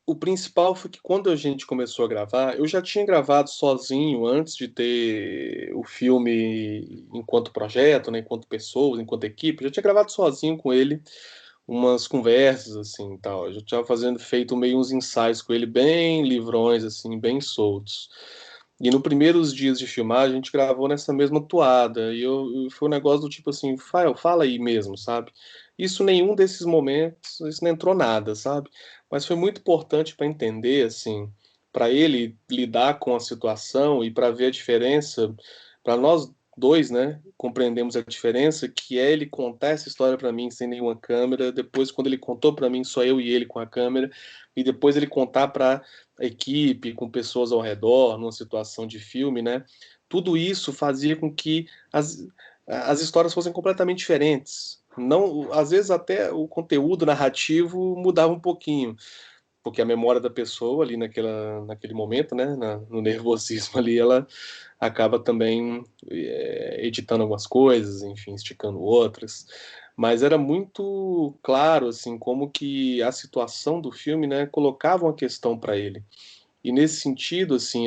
o principal foi que quando a gente começou a gravar, eu já tinha gravado sozinho antes de ter o filme enquanto projeto, né, enquanto pessoas, enquanto equipe, eu já tinha gravado sozinho com ele umas conversas assim, tal. Eu já tinha feito meio uns ensaios com ele bem livrões assim, bem soltos. E no primeiros dias de filmar, a gente gravou nessa mesma toada. Foi um negócio do tipo assim, Fael, fala aí mesmo, sabe? Isso nenhum desses momentos, isso não entrou nada, sabe? Mas foi muito importante para entender, assim, para ele lidar com a situação e para ver a diferença, para nós dois, né, compreendemos a diferença, que é ele contar essa história para mim sem nenhuma câmera, depois quando ele contou para mim só eu e ele com a câmera, e depois ele contar para a equipe, com pessoas ao redor, numa situação de filme, né? Tudo isso fazia com que as histórias fossem completamente diferentes. Não, às vezes até o conteúdo narrativo mudava um pouquinho, porque a memória da pessoa ali naquele momento, né, no nervosismo ali, ela acaba também editando algumas coisas, enfim, esticando outras. Mas era muito claro, assim, como que a situação do filme, né, colocava uma questão para ele. E nesse sentido, assim,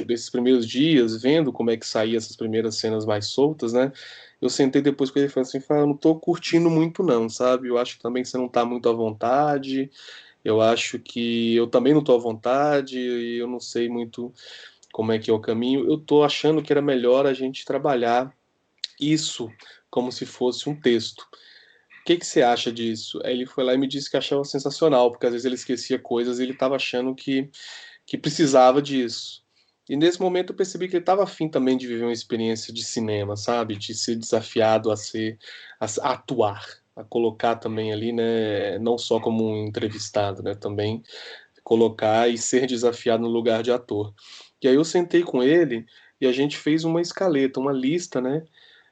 desses primeiros dias, vendo como é que saía essas primeiras cenas mais soltas, né, eu sentei depois com ele e falei assim, eu não tô curtindo muito não, sabe? Eu acho que também você não tá muito à vontade, Eu acho que eu também não estou à vontade, e eu não sei muito como é que é o caminho. Eu estou achando que era melhor a gente trabalhar isso como se fosse um texto. O que que você acha disso? Aí ele foi lá e me disse que achava sensacional, porque às vezes ele esquecia coisas e ele estava achando que precisava disso. E nesse momento eu percebi que ele estava afim também de viver uma experiência de cinema, sabe? De ser desafiado a atuar, a colocar também ali, né? Não só como um entrevistado, né? Também colocar e ser desafiado no lugar de ator. E aí eu sentei com ele e a gente fez uma escaleta, uma lista, né?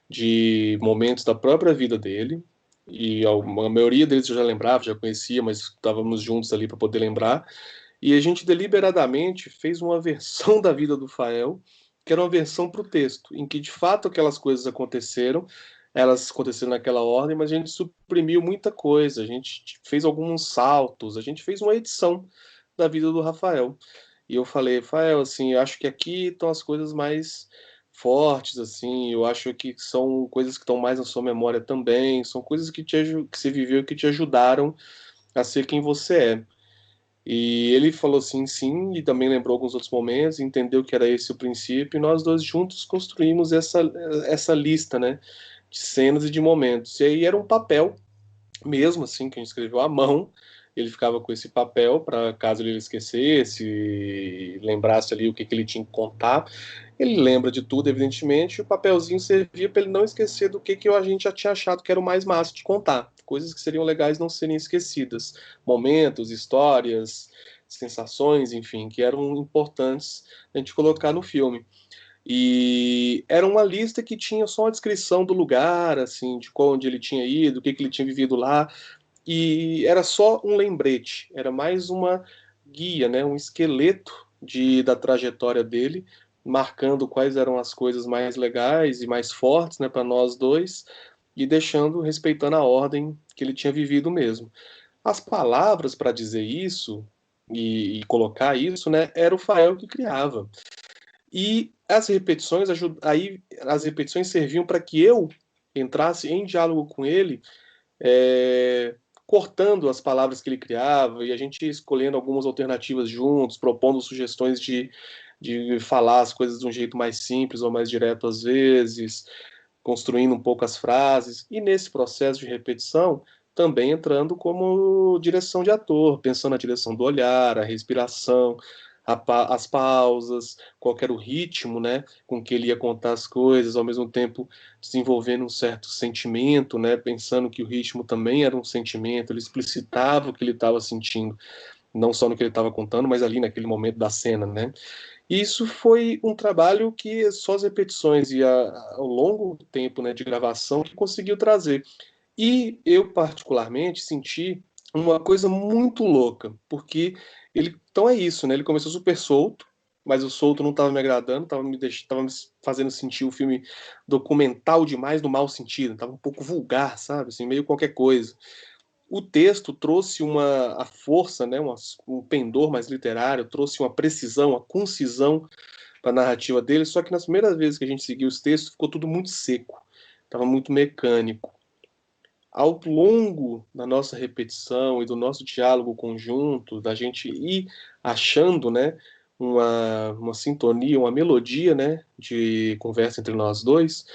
De momentos da própria vida dele. E a maioria deles eu já lembrava, já conhecia, mas estávamos juntos ali para poder lembrar. E a gente deliberadamente fez uma versão da vida do Fael, que era uma versão para o texto, em que de fato aquelas coisas aconteceram, elas aconteceram naquela ordem, mas a gente suprimiu muita coisa, a gente fez alguns saltos, a gente fez uma edição da vida do Rafael. E eu falei, Rafael, assim, eu acho que aqui estão as coisas mais fortes, assim, eu acho que são coisas que estão mais na sua memória também, são coisas que você viveu e que te ajudaram a ser quem você é. E ele falou assim, sim, e também lembrou alguns outros momentos, entendeu que era esse o princípio, e nós dois juntos construímos essa lista, né, de cenas e de momentos. E aí era um papel mesmo, assim, que a gente escreveu à mão, ele ficava com esse papel para caso ele esquecesse, lembrasse ali o que ele tinha que contar. Ele lembra de tudo, evidentemente, e o papelzinho servia para ele não esquecer do que a gente já tinha achado que era o mais massa de contar. Coisas que seriam legais não serem esquecidas. Momentos, histórias, sensações, enfim, que eram importantes a gente colocar no filme. E era uma lista que tinha só a descrição do lugar, assim, de onde ele tinha ido, o que ele tinha vivido lá, e era só um lembrete, era mais uma guia, né, um esqueleto da trajetória dele, marcando quais eram as coisas mais legais e mais fortes, né, para nós dois, e deixando, respeitando a ordem que ele tinha vivido mesmo. As palavras para dizer isso e colocar isso, né, era o Fael que criava. E aí as repetições serviam para que eu entrasse em diálogo com ele, é, cortando as palavras que ele criava e a gente escolhendo algumas alternativas juntos, propondo sugestões de falar as coisas de um jeito mais simples ou mais direto às vezes, construindo um pouco as frases. E nesse processo de repetição, também entrando como direção de ator, pensando na direção do olhar, a respiração, as pausas, qual era o ritmo, né, com que ele ia contar as coisas, ao mesmo tempo desenvolvendo um certo sentimento, né, pensando que o ritmo também era um sentimento, ele explicitava o que ele estava sentindo, não só no que ele estava contando, mas ali naquele momento da cena, né. E isso foi um trabalho que só as repetições e ao longo tempo, né, de gravação que conseguiu trazer. E eu, particularmente, senti uma coisa muito louca, porque então é isso, né? Ele começou super solto, mas o solto não estava me agradando, estava me fazendo sentir o filme documental demais no mau sentido, estava um pouco vulgar, sabe? Assim, meio qualquer coisa. O texto trouxe a força, né? Um pendor mais literário, trouxe uma precisão, uma concisão para a narrativa dele, só que nas primeiras vezes que a gente seguiu os textos ficou tudo muito seco, estava muito mecânico. Ao longo da nossa repetição e do nosso diálogo conjunto, da gente ir achando, né, uma sintonia, uma melodia, né, de conversa entre nós dois,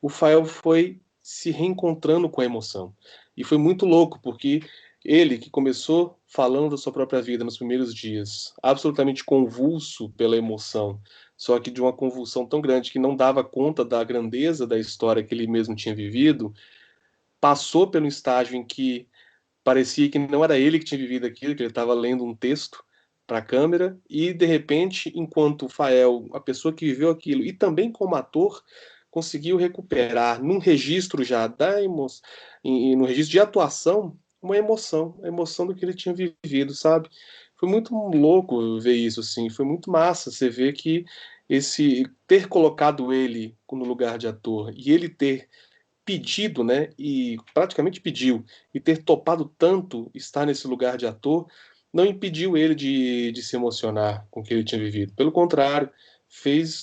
o Fael foi se reencontrando com a emoção. E foi muito louco, porque ele, que começou falando da sua própria vida nos primeiros dias, absolutamente convulso pela emoção, só que de uma convulsão tão grande que não dava conta da grandeza da história que ele mesmo tinha vivido, passou pelo estágio em que parecia que não era ele que tinha vivido aquilo, que ele estava lendo um texto para a câmera, e de repente, enquanto o Fael, a pessoa que viveu aquilo, e também como ator, conseguiu recuperar num registro já no registro de atuação, uma emoção, a emoção do que ele tinha vivido, sabe? Foi muito louco ver isso, assim, foi muito massa você ver que esse ter colocado ele no lugar de ator e ele ter pedido, né, e praticamente pediu, e ter topado tanto estar nesse lugar de ator, não impediu ele de se emocionar com o que ele tinha vivido. Pelo contrário,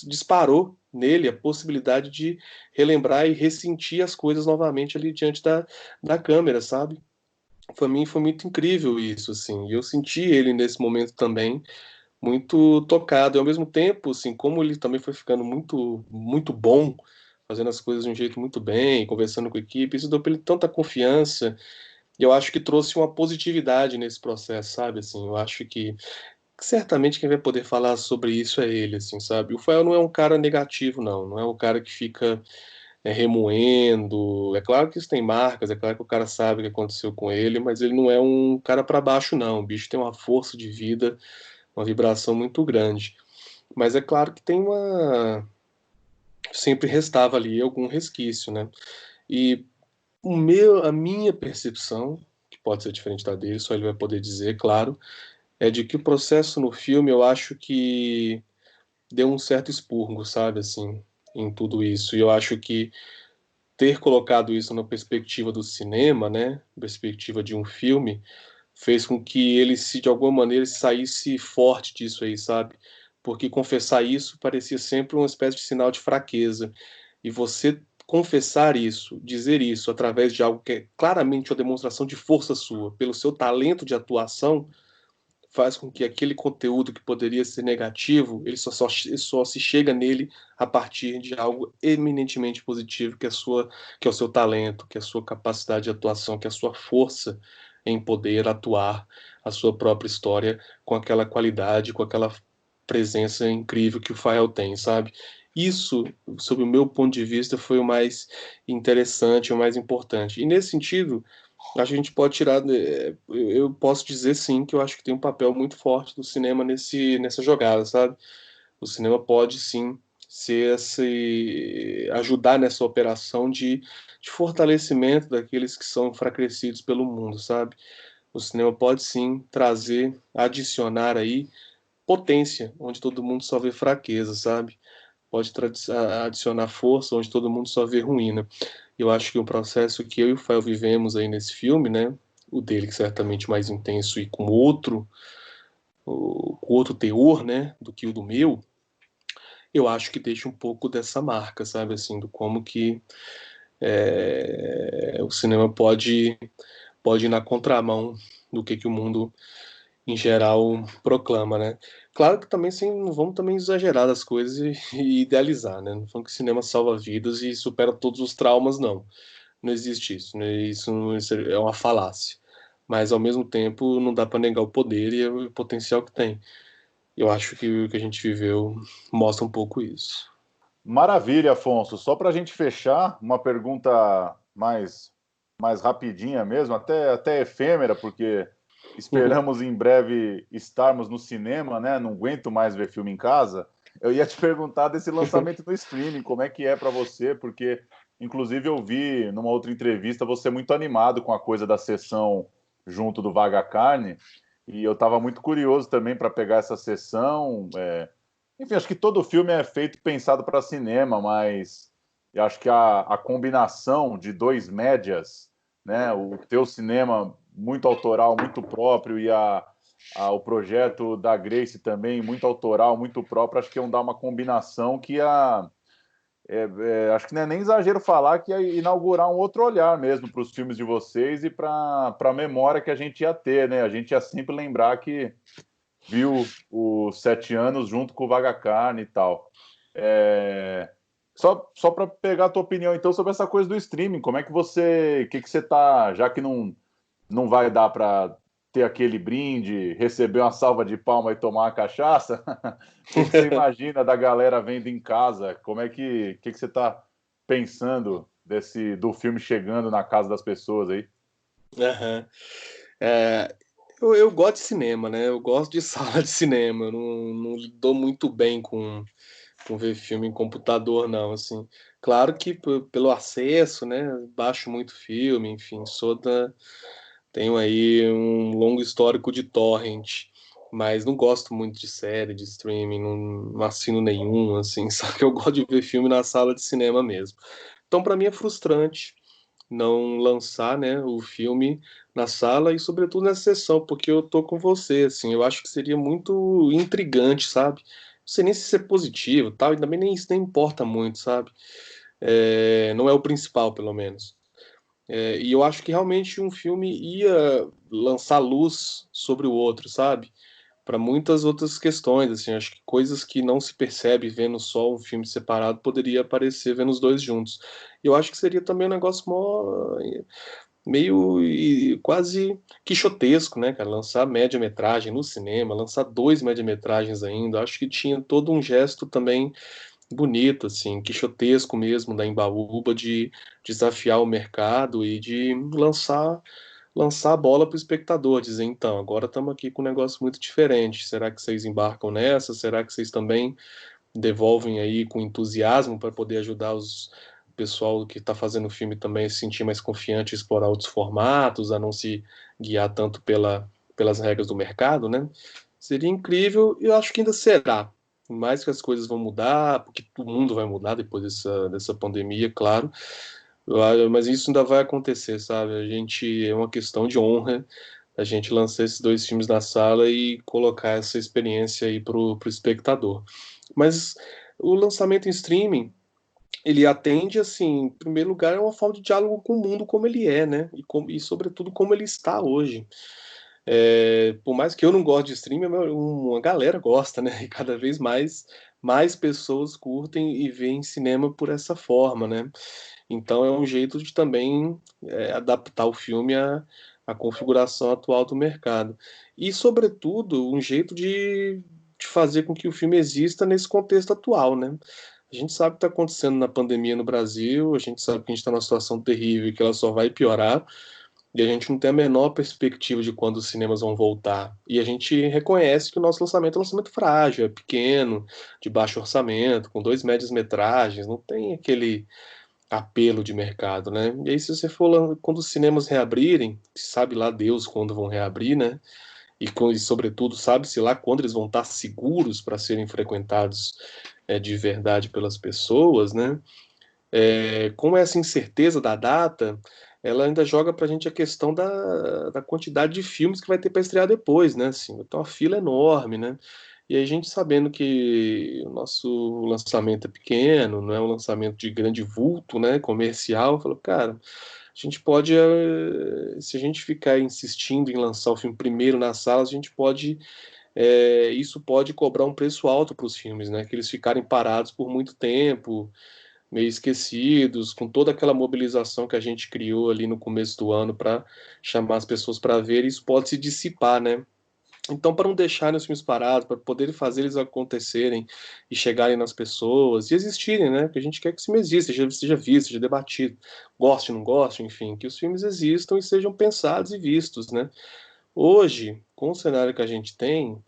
disparou nele a possibilidade de relembrar e ressentir as coisas novamente ali diante da câmera, sabe? Para mim foi muito incrível isso, assim. E eu senti ele nesse momento também muito tocado. E ao mesmo tempo, assim, como ele também foi ficando muito bom, fazendo as coisas de um jeito muito bem, conversando com a equipe, isso deu para ele tanta confiança. E eu acho que trouxe uma positividade nesse processo, sabe? Assim, eu acho que certamente quem vai poder falar sobre isso é ele, assim, sabe? O Fael não é um cara negativo, não. Não é um cara que fica remoendo. É claro que isso tem marcas, é claro que o cara sabe o que aconteceu com ele, mas ele não é um cara para baixo, não. O bicho tem uma força de vida, uma vibração muito grande. Mas é claro que tem uma. Sempre restava ali algum resquício, né? E a minha percepção, que pode ser diferente da dele, só ele vai poder dizer, claro, é de que o processo no filme eu acho que deu um certo expurgo, sabe, assim, em tudo isso. E eu acho que ter colocado isso na perspectiva do cinema, né, perspectiva de um filme, fez com que ele se de alguma maneira saísse forte disso aí, sabe? Porque confessar isso parecia sempre uma espécie de sinal de fraqueza. E você confessar isso, dizer isso através de algo que é claramente uma demonstração de força sua, pelo seu talento de atuação, faz com que aquele conteúdo que poderia ser negativo, ele só se chega nele a partir de algo eminentemente positivo, que é o seu talento, que é a sua capacidade de atuação, que é a sua força em poder atuar a sua própria história com aquela qualidade, com aquela presença incrível que o Fael tem, sabe? Isso, sob o meu ponto de vista, foi o mais interessante, o mais importante. E nesse sentido, acho que a gente pode tirar. Eu posso dizer sim que eu acho que tem um papel muito forte do cinema nessa jogada, sabe? O cinema pode sim ajudar nessa operação de fortalecimento daqueles que são enfraquecidos pelo mundo, sabe? O cinema pode sim trazer, adicionar aí potência, onde todo mundo só vê fraqueza, sabe? Pode adicionar força, onde todo mundo só vê ruína. Eu acho que o processo que eu e o Fael vivemos aí nesse filme, né? O dele, que certamente mais intenso e com outro teor, né? Do que o do meu, eu acho que deixa um pouco dessa marca, sabe? Assim, do como que o cinema pode ir na contramão do que o mundo em geral proclama, né? Claro que também sim, não vamos também exagerar das coisas e idealizar, né? Não falando que o cinema salva vidas e supera todos os traumas, não. Não existe isso, né? Isso é uma falácia. Mas ao mesmo tempo não dá para negar o poder e o potencial que tem. Eu acho que o que a gente viveu mostra um pouco isso. Maravilha, Afonso. Só para a gente fechar, uma pergunta mais rapidinha mesmo, até efêmera, porque esperamos em breve estarmos no cinema, né? Não aguento mais ver filme em casa. Eu ia te perguntar desse lançamento no streaming, como é que é para você? Porque, inclusive, eu vi numa outra entrevista você muito animado com a coisa da sessão junto do Vaga Carne, e eu estava muito curioso também para pegar essa sessão. Enfim, acho que todo filme é feito pensado para cinema, mas eu acho que a combinação de dois médias, né, o teu cinema muito autoral, muito próprio, e o projeto da Grace também muito autoral, muito próprio, acho que iam dar uma combinação que acho que não é nem exagero falar que ia inaugurar um outro olhar mesmo para os filmes de vocês e para a memória que a gente ia ter, né? A gente ia sempre lembrar que viu os 7 anos junto com o Vaga Carne e tal. Só para pegar a tua opinião, então, sobre essa coisa do streaming, como é que que você tá, já que não vai dar para ter aquele brinde, receber uma salva de palma e tomar uma cachaça, o que você imagina da galera vendo em casa? Como é que você tá pensando do filme chegando na casa das pessoas aí? Aham. É, eu gosto de cinema, né? Eu gosto de sala de cinema. Eu não dou muito bem com ver filme em computador, não, assim. Claro que pelo acesso, né? Baixo muito filme, enfim, tenho aí um longo histórico de torrent, mas não gosto muito de série, de streaming, não assino nenhum, assim, só que eu gosto de ver filme na sala de cinema mesmo. Então, para mim é frustrante não lançar, né, o filme na sala e sobretudo nessa sessão, porque eu tô com você, assim, eu acho que seria muito intrigante, sabe? Não sei nem se isso é positivo, tal, ainda bem nem isso nem importa muito, sabe? Não é o principal, pelo menos. E eu acho que realmente um filme ia lançar luz sobre o outro, sabe? Para muitas outras questões, assim, acho que coisas que não se percebe vendo só um filme separado poderia aparecer vendo os dois juntos. E eu acho que seria também um negócio meio quase quixotesco, né, cara? Lançar média-metragem no cinema, lançar dois média-metragens ainda, acho que tinha todo um gesto também bonito, assim, quixotesco mesmo da Embaúba de desafiar o mercado e de lançar a bola para o espectador, dizer, então, agora estamos aqui com um negócio muito diferente. Será que vocês embarcam nessa? Será que vocês também devolvem aí com entusiasmo para poder ajudar o pessoal que está fazendo o filme também a se sentir mais confiante e explorar outros formatos, a não se guiar tanto pelas regras do mercado, né? Seria incrível e eu acho que ainda será. Por mais que as coisas vão mudar, porque o mundo vai mudar depois dessa pandemia, claro, mas isso ainda vai acontecer, sabe? A gente é uma questão de honra a gente lançar esses dois filmes na sala e colocar essa experiência aí pro espectador. Mas o lançamento em streaming, ele atende, assim, em primeiro lugar, é uma forma de diálogo com o mundo como ele é, né? E sobretudo, como ele está hoje. Por mais que eu não goste de streaming, uma galera gosta, né? E cada vez mais pessoas curtem e veem cinema por essa forma, né? Então é um jeito de também adaptar o filme à configuração atual do mercado. E, sobretudo, um jeito de fazer com que o filme exista nesse contexto atual, né? A gente sabe o que está acontecendo na pandemia no Brasil, a gente sabe que a gente está numa situação terrível e que ela só vai piorar, e a gente não tem a menor perspectiva de quando os cinemas vão voltar. E a gente reconhece que o nosso lançamento é um lançamento frágil, é pequeno, de baixo orçamento, com dois médias metragens, não tem aquele apelo de mercado, né? E aí, se você for lá, quando os cinemas reabrirem, sabe lá Deus quando vão reabrir, né? E sobretudo, sabe-se lá quando eles vão estar seguros para serem frequentados de verdade pelas pessoas, né? Com essa incerteza da data, ela ainda joga para a gente a questão da quantidade de filmes que vai ter para estrear depois, né? Assim, então a fila é enorme, né? E aí a gente sabendo que o nosso lançamento é pequeno, não é um lançamento de grande vulto, né? Comercial, falou, cara, a gente pode, se a gente ficar insistindo em lançar o filme primeiro nas salas, a gente pode, isso pode cobrar um preço alto para os filmes, né? Que eles ficarem parados por muito tempo, meio esquecidos, com toda aquela mobilização que a gente criou ali no começo do ano para chamar as pessoas para ver, isso pode se dissipar, né? Então, para não deixarem os filmes parados, para poderem fazer eles acontecerem e chegarem nas pessoas e existirem, né? Porque a gente quer que o filme exista, seja visto, seja debatido, goste, não goste, enfim, que os filmes existam e sejam pensados e vistos, né? Hoje, com o cenário que a gente tem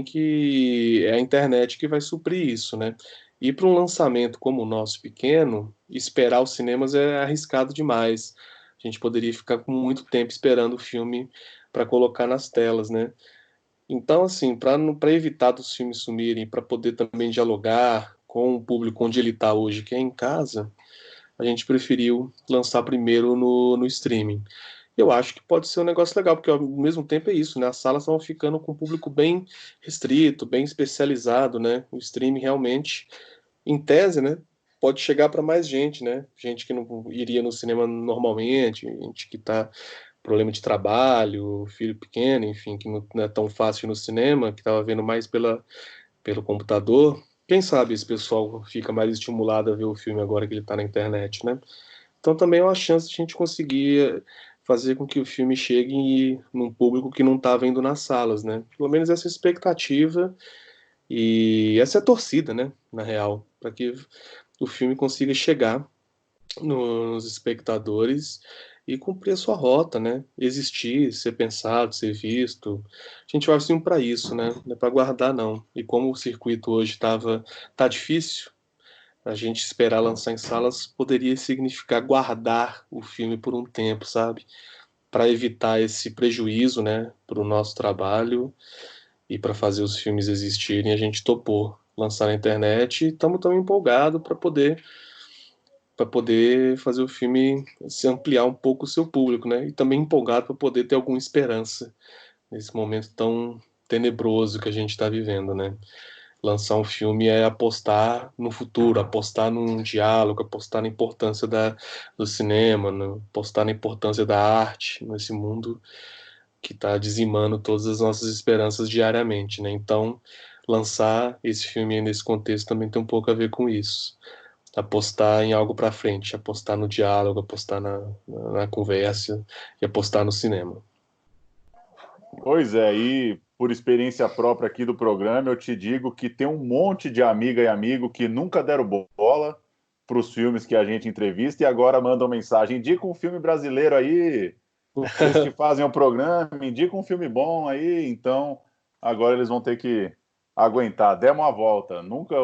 que. É a internet que vai suprir isso, né? E para um lançamento como o nosso pequeno, esperar os cinemas é arriscado demais. A gente poderia ficar com muito tempo esperando o filme para colocar nas telas, né? Então, assim, para evitar dos filmes sumirem, para poder também dialogar com o público onde ele está hoje, que é em casa, a gente preferiu lançar primeiro no streaming. Eu acho que pode ser um negócio legal, porque ao mesmo tempo é isso, né? As salas estão ficando com um público bem restrito, bem especializado, né? O streaming realmente, em tese, né? Pode chegar para mais gente, né? Gente que não iria no cinema normalmente, gente que está problema de trabalho, filho pequeno, enfim, que não é tão fácil ir no cinema, que estava vendo mais pelo computador. Quem sabe esse pessoal fica mais estimulado a ver o filme agora que ele está na internet, né? Então também é uma chance de a gente conseguir fazer com que o filme chegue num público que não está vendo nas salas, né? Pelo menos essa expectativa e essa é a torcida, né? Na real, para que o filme consiga chegar nos espectadores e cumprir a sua rota, né? Existir, ser pensado, ser visto. A gente vai assim para isso, né? Não é para guardar não. E como o circuito hoje tá difícil, a gente esperar lançar em salas poderia significar guardar o filme por um tempo, sabe? Para evitar esse prejuízo, né, para o nosso trabalho e para fazer os filmes existirem, a gente topou lançar na internet e estamos tão empolgados para poder fazer o filme se ampliar um pouco o seu público, né? E também empolgado para poder ter alguma esperança nesse momento tão tenebroso que a gente está vivendo, né? Lançar um filme é apostar no futuro, apostar num diálogo, apostar na importância do cinema, apostar na importância da arte nesse mundo que está dizimando todas as nossas esperanças diariamente, né? Então, lançar esse filme aí nesse contexto também tem um pouco a ver com isso. Apostar em algo para frente, apostar no diálogo, apostar na conversa e apostar no cinema. Pois é, e por experiência própria aqui do programa, eu te digo que tem um monte de amiga e amigo que nunca deram bola para os filmes que a gente entrevista e agora mandam mensagem: indica um filme brasileiro aí, vocês que fazem o programa, indica um filme bom aí. Então agora eles vão ter que aguentar. Demos uma volta. Nunca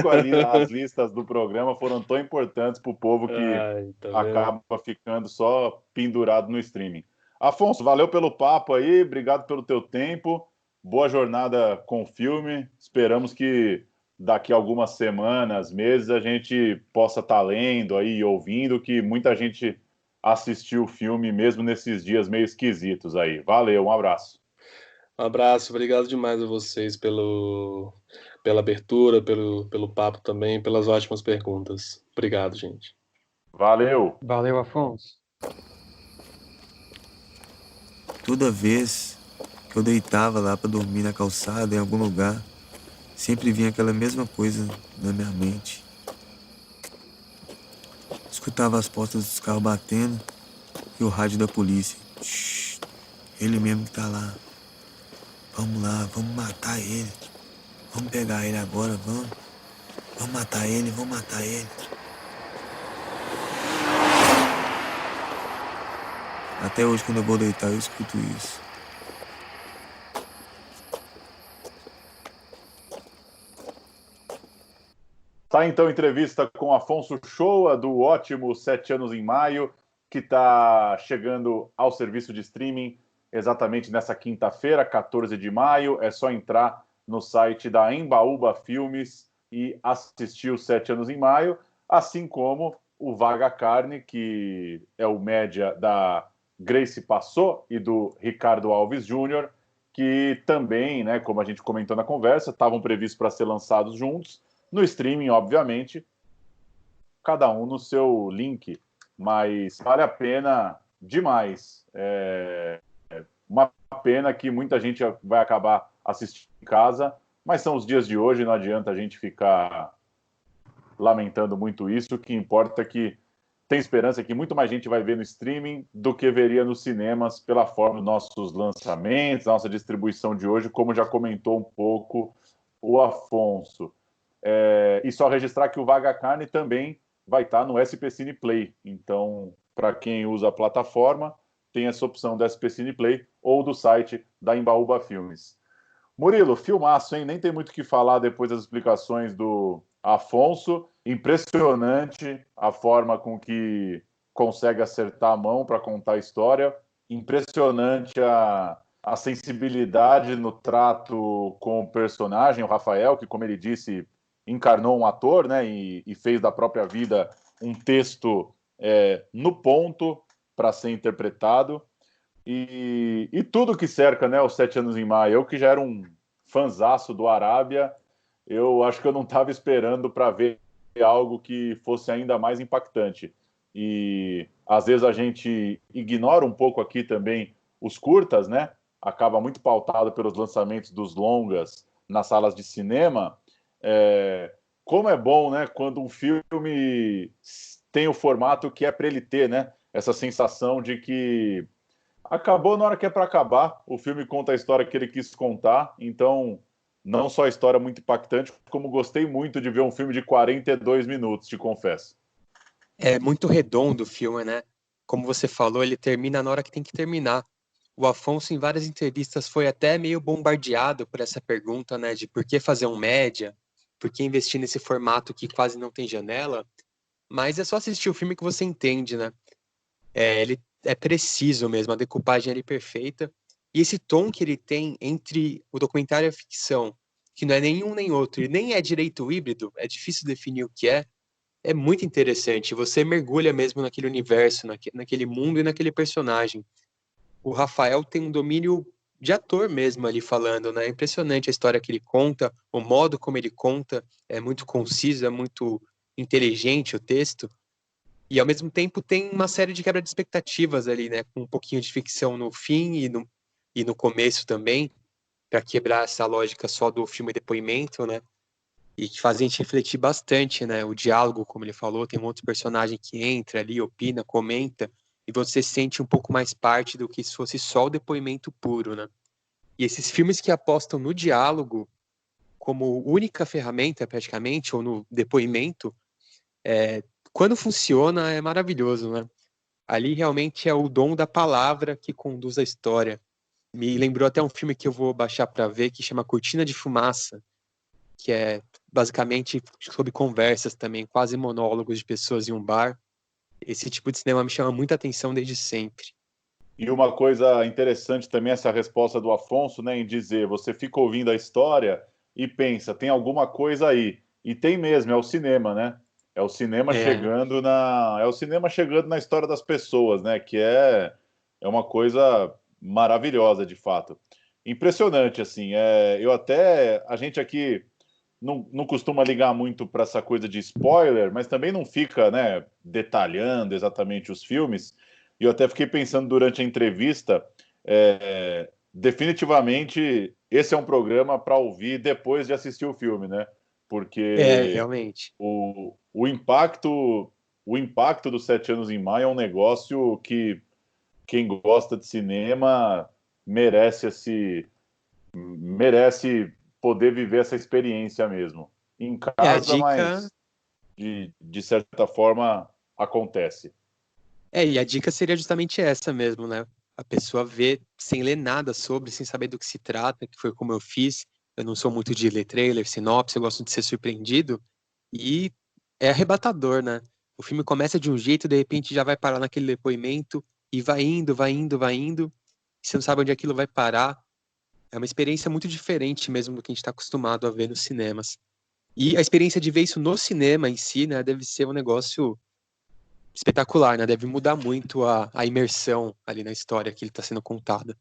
ali as listas do programa foram tão importantes para o povo que Ai, tá vendo? acaba ficando só pendurado no streaming. Afonso, valeu pelo papo aí, obrigado pelo teu tempo, boa jornada com o filme. Esperamos que daqui a algumas semanas, meses, a gente possa estar lendo aí e ouvindo que muita gente assistiu o filme mesmo nesses dias meio esquisitos aí. Valeu, um abraço. Um abraço, obrigado demais a vocês pela abertura, pelo papo também, pelas ótimas perguntas. Obrigado, gente. Valeu. Valeu, Afonso. Toda vez que eu deitava lá para dormir na calçada, em algum lugar, sempre vinha aquela mesma coisa na minha mente. Escutava as portas dos carros batendo e o rádio da polícia. Shhh, ele mesmo que tá lá. Vamos lá, vamos matar ele. Vamos pegar ele agora, vamos. Vamos matar ele, vamos matar ele. Até hoje, quando eu vou deitar, eu escuto isso. Tá então a entrevista com Afonso Shoa, do ótimo 7 anos em maio, que está chegando ao serviço de streaming exatamente nessa quinta-feira, 14 de maio. É só entrar no site da Embaúba Filmes e assistir o 7 anos em maio, assim como o Vaga Carne, que é o média da Grace Passot e do Ricardo Alves Júnior, que também, né, como a gente comentou na conversa, estavam previstos para ser lançados juntos, no streaming, obviamente, cada um no seu link, mas vale a pena demais. Uma pena que muita gente vai acabar assistindo em casa, mas são os dias de hoje, não adianta a gente ficar lamentando muito isso. O que importa é que tem esperança que muito mais gente vai ver no streaming do que veria nos cinemas pela forma dos nossos lançamentos, nossa distribuição de hoje, como já comentou um pouco o Afonso. E só registrar que o Vaga Carne também vai estar no SP Cine Play. Então, para quem usa a plataforma, tem essa opção do SP Cine Play ou do site da Embaúba Filmes. Murilo, filmaço, hein? Nem tem muito o que falar depois das explicações do Afonso. Impressionante a forma com que consegue acertar a mão para contar a história. Impressionante a sensibilidade no trato com o personagem, o Rafael, que, como ele disse, encarnou um ator, né, e fez da própria vida um texto no ponto para ser interpretado. E tudo que cerca, né, os 7 anos em maio. Eu que já era um fanzaço do Arábia, eu acho que eu não estava esperando para ver algo que fosse ainda mais impactante. E às vezes a gente ignora um pouco aqui também os curtas, né? Acaba muito pautado pelos lançamentos dos longas nas salas de cinema. Como é bom, né, quando um filme tem o formato que é para ele ter, né? Essa sensação de que acabou na hora que é para acabar. O filme conta a história que ele quis contar, então não só a história muito impactante, como gostei muito de ver um filme de 42 minutos, te confesso. É muito redondo o filme, né? Como você falou, ele termina na hora que tem que terminar. O Afonso, em várias entrevistas, foi até meio bombardeado por essa pergunta, né? De por que fazer um média, por que investir nesse formato que quase não tem janela. Mas é só assistir o filme que você entende, né? Ele é preciso mesmo, a decupagem é perfeita. E esse tom que ele tem entre o documentário e a ficção, que não é nenhum nem outro, e nem é direito híbrido, é difícil definir o que é muito interessante. Você mergulha mesmo naquele universo, naquele mundo e naquele personagem. O Rafael tem um domínio de ator mesmo ali falando, né? É impressionante a história que ele conta, o modo como ele conta, é muito conciso, é muito inteligente o texto, e ao mesmo tempo tem uma série de quebra de expectativas ali, né? Com um pouquinho de ficção no fim e no começo também, para quebrar essa lógica só do filme depoimento, né? E que faz a gente refletir bastante, né? O diálogo, como ele falou, tem um outro personagem que entra ali, opina, comenta, e você sente um pouco mais parte do que se fosse só o depoimento puro, né? E esses filmes que apostam no diálogo como única ferramenta, praticamente, ou no depoimento, quando funciona, é maravilhoso, né? Ali realmente é o dom da palavra que conduz a história. Me lembrou até um filme que eu vou baixar para ver, que chama Cortina de Fumaça, que é basicamente sobre conversas também, quase monólogos de pessoas em um bar. Esse tipo de cinema me chama muita atenção desde sempre. E uma coisa interessante também, essa resposta do Afonso, né, em dizer, você fica ouvindo a história e pensa, tem alguma coisa aí. E tem mesmo, é o cinema, né? É o cinema É, chegando na história das pessoas, né? Que é uma coisa maravilhosa, de fato. Impressionante, assim. A gente aqui não costuma ligar muito para essa coisa de spoiler, mas também não fica, né, detalhando exatamente os filmes. E eu até fiquei pensando durante a entrevista, definitivamente esse é um programa para ouvir depois de assistir o filme, né? Porque realmente. o impacto dos 7 anos em maio é um negócio que quem gosta de cinema merece merece poder viver essa experiência mesmo. Em A casa, dica mas de certa forma acontece. e a dica seria justamente essa mesmo, né? A pessoa vê sem ler nada sobre, sem saber do que se trata, que foi como eu fiz. Eu não sou muito de ler trailer, sinopse, eu gosto de ser surpreendido. E é arrebatador, né? O filme começa de um jeito, de repente já vai parar naquele depoimento, e vai indo, vai indo, vai indo. E você não sabe onde aquilo vai parar. É uma experiência muito diferente mesmo do que a gente está acostumado a ver nos cinemas. E a experiência de ver isso no cinema em si, né, deve ser um negócio espetacular, né? Deve mudar muito a imersão ali na história que ele está sendo contada.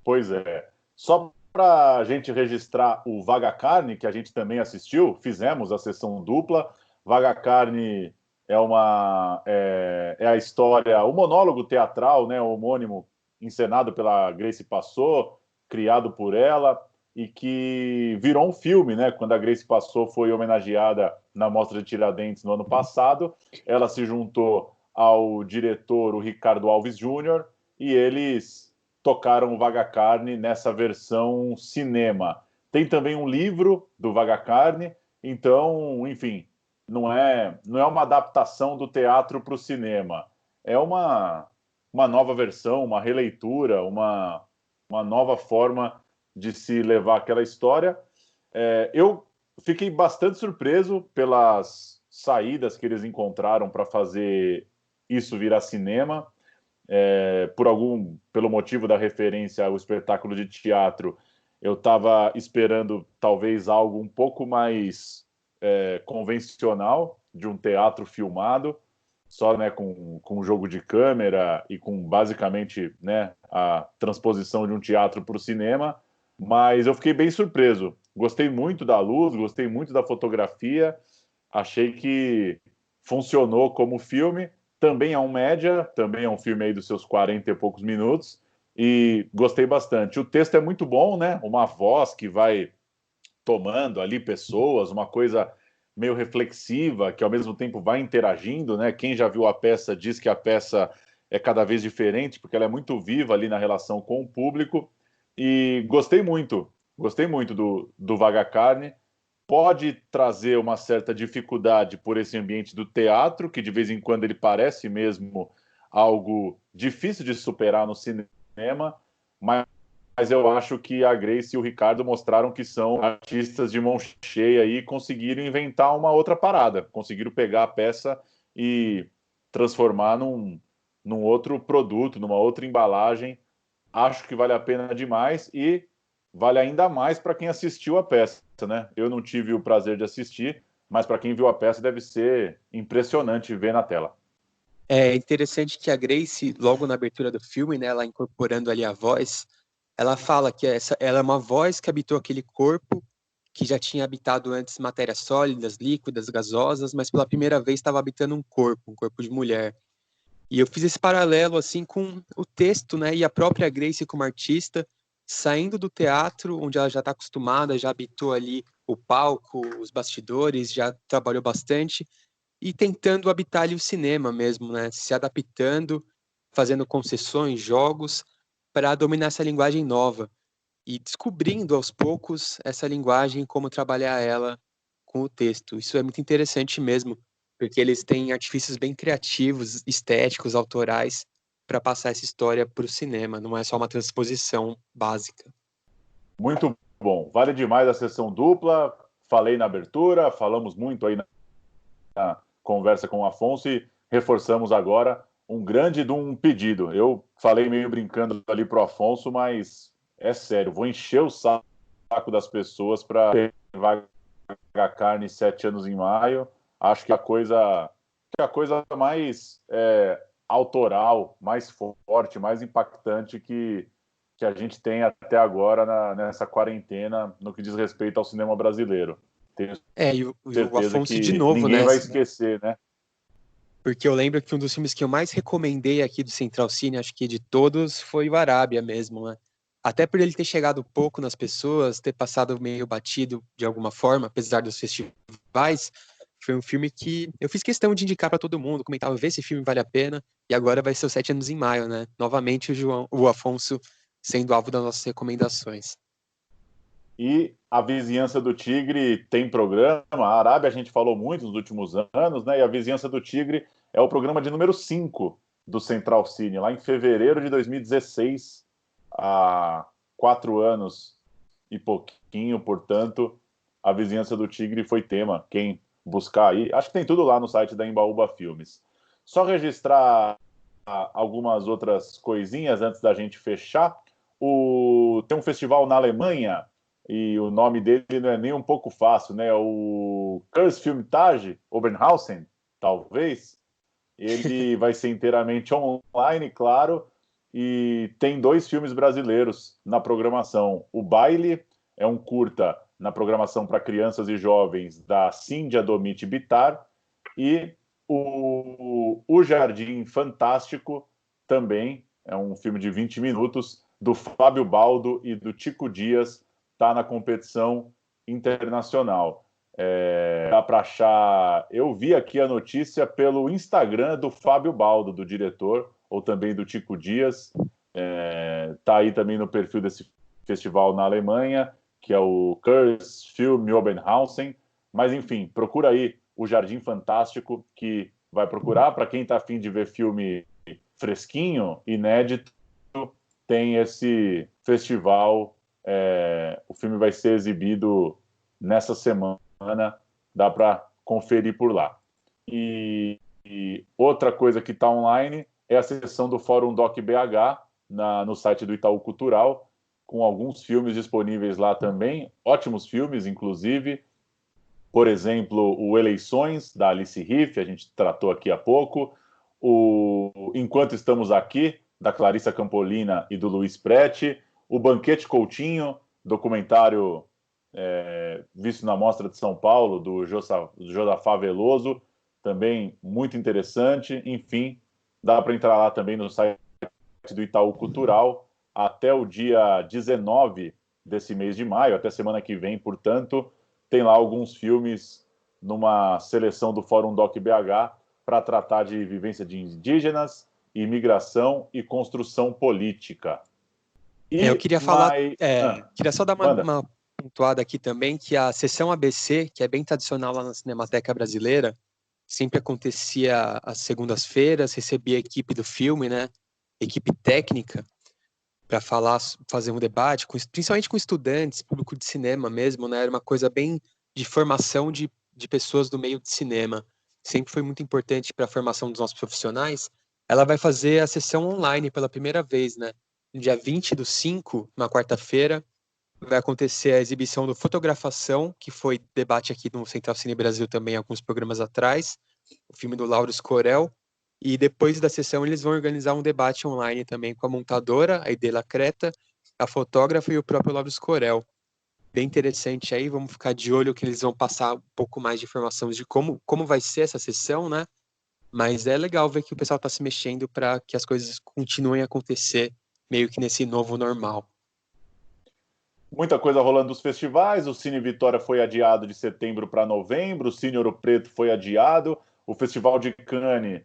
Pois é. Só para a gente registrar o Vaga Carne, que a gente também assistiu, fizemos a sessão dupla. Vaga Carne é a história, o monólogo teatral, né, homônimo, encenado pela Grace Passou, criado por ela, e que virou um filme, né? Quando a Grace Passou foi homenageada na Mostra de Tiradentes no ano passado, ela se juntou ao diretor, o Ricardo Alves Júnior, e eles tocaram o Vaga Carne nessa versão cinema. Tem também um livro do Vaga Carne, então, enfim, não é uma adaptação do teatro para o cinema. É uma nova versão, uma releitura, uma nova forma de se levar aquela história. Eu fiquei bastante surpreso pelas saídas que eles encontraram para fazer isso virar cinema. Pelo motivo da referência ao espetáculo de teatro, eu estava esperando talvez algo um pouco mais convencional, de um teatro filmado, só, né, com jogo de câmera e com basicamente, né, a transposição de um teatro para o cinema, mas eu fiquei bem surpreso. Gostei muito da luz, gostei muito da fotografia, achei que funcionou como filme. Também é um média, também é um filme aí dos seus 40 e poucos minutos, e gostei bastante. O texto é muito bom, né? Uma voz que vai tomando ali pessoas, uma coisa meio reflexiva, que ao mesmo tempo vai interagindo, né? Quem já viu a peça diz que a peça é cada vez diferente, porque ela é muito viva ali na relação com o público, e gostei muito do Vaga Carne. Pode trazer uma certa dificuldade por esse ambiente do teatro, que de vez em quando ele parece mesmo algo difícil de superar no cinema, mas eu acho que a Grace e o Ricardo mostraram que são artistas de mão cheia e conseguiram inventar uma outra parada, conseguiram pegar a peça e transformar num outro produto, numa outra embalagem. Acho que vale a pena demais e vale ainda mais para quem assistiu a peça, né? Eu não tive o prazer de assistir, mas para quem viu a peça deve ser impressionante ver na tela. É interessante que a Grace, logo na abertura do filme, né, ela incorporando ali a voz, ela fala que ela é uma voz que habitou aquele corpo que já tinha habitado antes matérias sólidas, líquidas, gasosas, mas pela primeira vez estava habitando um corpo de mulher. E eu fiz esse paralelo assim com o texto, né, e a própria Grace como artista, saindo do teatro, onde ela já está acostumada, já habitou ali o palco, os bastidores, já trabalhou bastante, e tentando habitar ali o cinema mesmo, né, se adaptando, fazendo concessões, jogos, para dominar essa linguagem nova e descobrindo aos poucos essa linguagem, como trabalhar ela com o texto. Isso é muito interessante mesmo, porque eles têm artifícios bem criativos, estéticos, autorais, para passar essa história para o cinema, não é só uma transposição básica. Muito bom. Vale demais a sessão dupla. Falei na abertura, falamos muito aí na conversa com o Afonso e reforçamos agora um grande de um pedido. Eu falei meio brincando ali pro Afonso, mas é sério, vou encher o saco das pessoas para vaga carne 7 anos em maio. Acho que a coisa mais autoral, mais forte, mais impactante que a gente tem até agora nessa quarentena no que diz respeito ao cinema brasileiro. Tenho E o certeza Afonso que de novo, ninguém né? vai esquecer, né? Porque eu lembro que um dos filmes que eu mais recomendei aqui do Central Cine, acho que de todos, foi o Arábia mesmo, né? Até por ele ter chegado pouco nas pessoas, ter passado meio batido de alguma forma, apesar dos festivais, foi um filme que eu fiz questão de indicar para todo mundo, comentava, vê esse filme vale a pena, e agora vai ser os 7 anos em maio, né? Novamente o Afonso sendo alvo das nossas recomendações. E a Vizinhança do Tigre tem programa. A Arábia a gente falou muito nos últimos anos, né? E a Vizinhança do Tigre é o programa de número 5 do Central Cine, lá em fevereiro de 2016, há 4 anos e pouquinho, portanto, a Vizinhança do Tigre foi tema. Quem buscar aí, acho que tem tudo lá no site da Embaúba Filmes. Só registrar algumas outras coisinhas antes da gente fechar. Tem um festival na Alemanha, e o nome dele não é nem um pouco fácil, né? O Kurzfilmtage Oberhausen, talvez. Ele vai ser inteiramente online, claro, e tem 2 filmes brasileiros na programação. O Baile é um curta na programação para crianças e jovens da Cíndia Domit Bitar, e o Jardim Fantástico também é um filme de 20 minutos do Fábio Baldo e do Tico Dias, está na competição internacional. Dá para achar. Eu vi aqui a notícia pelo Instagram do Fábio Baldo, do diretor, ou também do Tico Dias. Tá aí também no perfil desse festival na Alemanha, que é o Kurzfilm Oberhausen. Mas enfim, procura aí o Jardim Fantástico, que vai procurar. Para quem está afim de ver filme fresquinho, inédito, tem esse festival. O filme vai ser exibido nessa semana, dá para conferir por lá. E outra coisa que está online é a sessão do Fórum Doc BH no site do Itaú Cultural, com alguns filmes disponíveis lá também, ótimos filmes, inclusive. Por exemplo, o Eleições, da Alice Riff, a gente tratou aqui há pouco. O Enquanto Estamos Aqui, da Clarissa Campolina e do Luiz Prete. O Banquete Coutinho, documentário visto na Mostra de São Paulo, do Josafá Veloso, também muito interessante. Enfim, dá para entrar lá também no site do Itaú Cultural até o dia 19 desse mês de maio, até semana que vem, portanto, tem lá alguns filmes numa seleção do Fórum Doc BH para tratar de vivência de indígenas, imigração e construção política. Eu queria falar, queria só dar uma pontuada aqui também, que a sessão ABC, que é bem tradicional lá na Cinemateca Brasileira, sempre acontecia às segundas-feiras, recebia a equipe do filme, né, equipe técnica, para fazer um debate, principalmente com estudantes, público de cinema mesmo, né, era uma coisa bem de formação de pessoas do meio de cinema. Sempre foi muito importante para a formação dos nossos profissionais. Ela vai fazer a sessão online pela primeira vez, né? No dia 20/5, na quarta-feira, vai acontecer a exibição do Fotografação, que foi debate aqui no Central Cine Brasil também, alguns programas atrás, o filme do Lauro Escorel, e depois da sessão eles vão organizar um debate online também com a montadora, a Idela Creta, a fotógrafa e o próprio Lopes Corel. Bem interessante aí, vamos ficar de olho que eles vão passar um pouco mais de informações de como vai ser essa sessão, né? Mas é legal ver que o pessoal está se mexendo para que as coisas continuem a acontecer meio que nesse novo normal. Muita coisa rolando nos festivais, o Cine Vitória foi adiado de setembro para novembro, o Cine Ouro Preto foi adiado, o Festival de Cannes,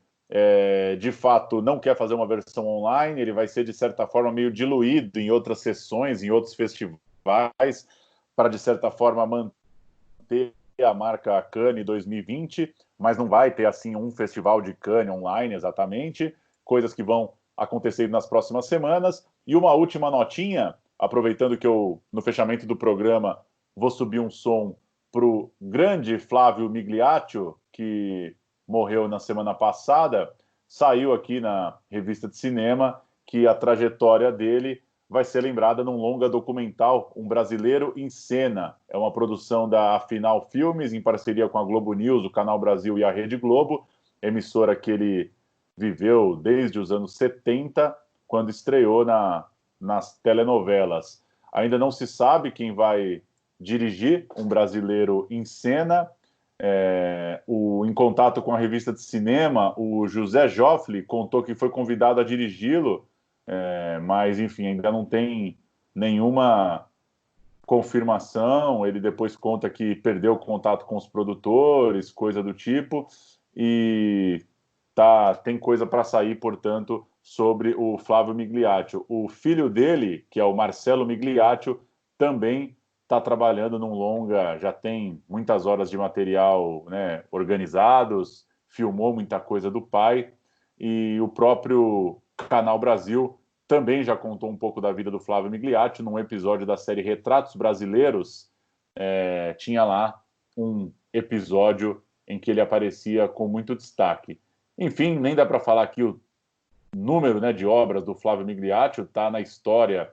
de fato, não quer fazer uma versão online, ele vai ser, de certa forma, meio diluído em outras sessões, em outros festivais, para, de certa forma, manter a marca Cannes 2020, mas não vai ter, assim, um festival de Cannes online, exatamente, coisas que vão acontecer nas próximas semanas. E uma última notinha, aproveitando que eu, no fechamento do programa, vou subir um som para o grande Flávio Migliaccio, que morreu na semana passada. Saiu aqui na revista de cinema que a trajetória dele vai ser lembrada num longa documental, Um Brasileiro em Cena. É uma produção da Afinal Filmes, em parceria com a Globo News, o Canal Brasil e a Rede Globo, emissora que ele viveu desde os anos 70, quando estreou nas telenovelas. Ainda não se sabe quem vai dirigir Um Brasileiro em Cena. Em contato com a revista de cinema, o José Joffre contou que foi convidado a dirigi-lo, mas, enfim, ainda não tem nenhuma confirmação. Ele depois conta que perdeu contato com os produtores, coisa do tipo, e tem coisa para sair, portanto, sobre o Flávio Migliaccio. O filho dele, que é o Marcelo Migliaccio, também está trabalhando num longa, já tem muitas horas de material, né, organizados, filmou muita coisa do pai, e o próprio Canal Brasil também já contou um pouco da vida do Flávio Migliaccio. Num episódio da série Retratos Brasileiros, tinha lá um episódio em que ele aparecia com muito destaque. Enfim, nem dá para falar aqui o número, né, de obras do Flávio Migliaccio, está na história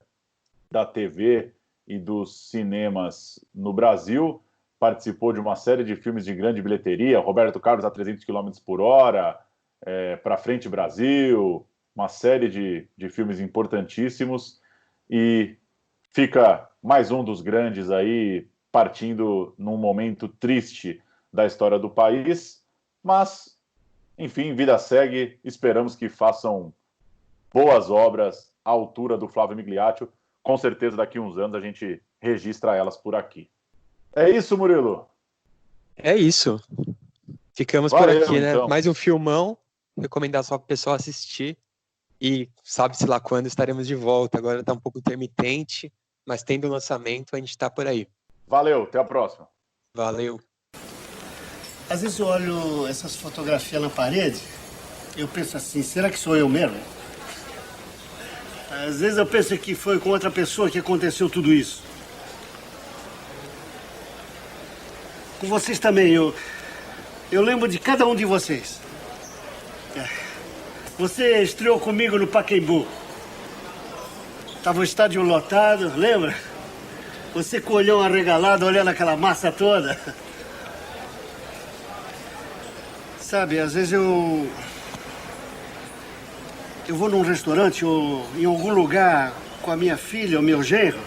da TV e dos cinemas no Brasil. Participou de uma série de filmes de grande bilheteria, Roberto Carlos a 300 km por hora, Pra Frente Brasil, uma série de filmes importantíssimos, e fica mais um dos grandes aí, partindo num momento triste da história do país, mas, enfim, vida segue, esperamos que façam boas obras à altura do Flávio Migliaccio. Com certeza daqui a uns anos a gente registra elas por aqui. É isso, Murilo? É isso. Ficamos Valeu, por aqui, né? então. Mais um filmão, recomendar só para o pessoal assistir, e sabe-se lá quando estaremos de volta. Agora está um pouco intermitente, mas tendo o lançamento a gente está por aí. Valeu, até a próxima. Valeu. Às vezes eu olho essas fotografias na parede, eu penso assim, será que sou eu mesmo? Às vezes eu penso que foi com outra pessoa que aconteceu tudo isso. Com vocês também, eu lembro de cada um de vocês. Você estreou comigo no Pacaembu. Tava o estádio lotado, lembra? Você com o olhão arregalado, olhando aquela massa toda. Sabe, às vezes eu vou num restaurante ou em algum lugar com a minha filha ou meu genro,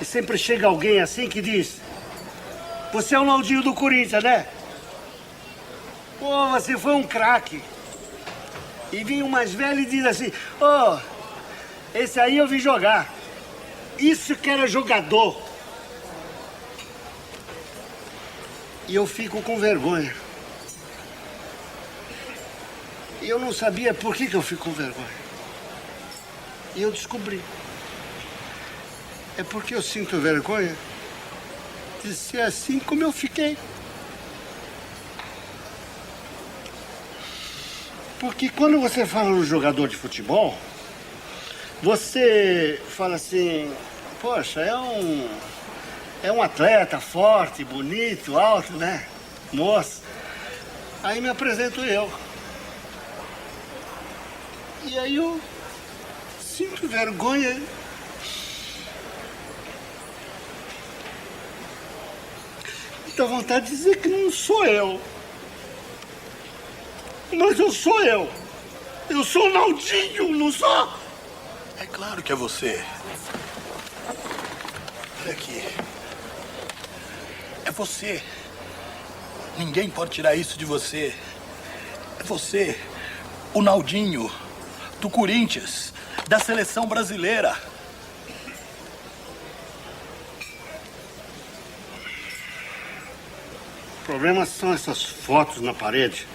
e sempre chega alguém assim que diz: você é o Naldinho do Corinthians, né? Pô, você foi um craque. E vem um mais velho e diz assim: ô, esse aí eu vi jogar. Isso que era jogador. E eu fico com vergonha. E eu não sabia por que eu fico com vergonha. E eu descobri. É porque eu sinto vergonha de ser assim como eu fiquei. Porque quando você fala no jogador de futebol, você fala assim, poxa, é um atleta forte, bonito, alto, né? Moço. Aí me apresento eu. E aí eu sinto vergonha. Dá vontade de dizer que não sou eu. Mas eu sou eu. Eu sou o Naldinho, não sou? É claro que é você. Olha aqui. É você. Ninguém pode tirar isso de você. É você, o Naldinho, do Corinthians, da seleção brasileira. O problema são essas fotos na parede.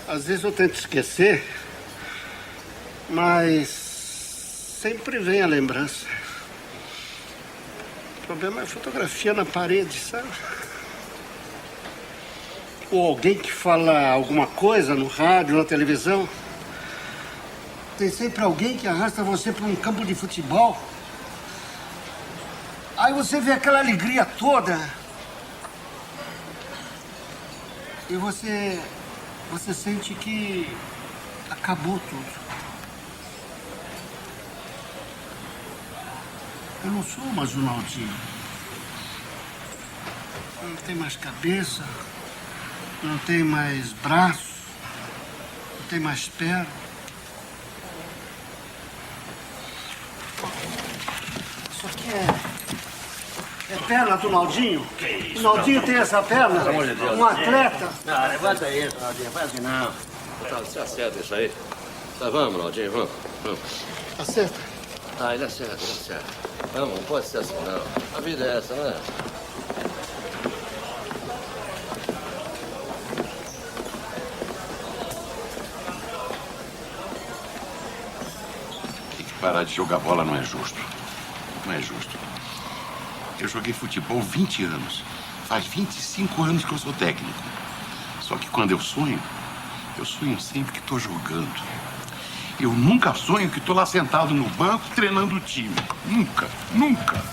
Às vezes eu tento esquecer, mas sempre vem a lembrança. O problema é a fotografia na parede, sabe? Ou alguém que fala alguma coisa no rádio, na televisão. Tem sempre alguém que arrasta você para um campo de futebol. Aí você vê aquela alegria toda. E você sente que acabou tudo. Eu não sou mais o Naldinho. Não tem mais cabeça, não tem mais braço, não tem mais perna. Isso aqui é perna do Naldinho? O Naldinho tem essa perna? Pelo amor de Deus. Um atleta? Não, levanta isso, Naldinho. Faz assim, não. Tá certo isso aí. Tá, vamos, Naldinho, vamos. Acerta. Ah, ele acerta, ele acerta. Vamos, não pode ser assim, não. A vida é essa, não é? Tem que parar de jogar bola, não é justo. Não é justo. Eu joguei futebol 20 anos. Faz 25 anos que eu sou técnico. Só que quando eu sonho sempre que estou jogando. Eu nunca sonho que estou lá sentado no banco treinando o time. Nunca, nunca.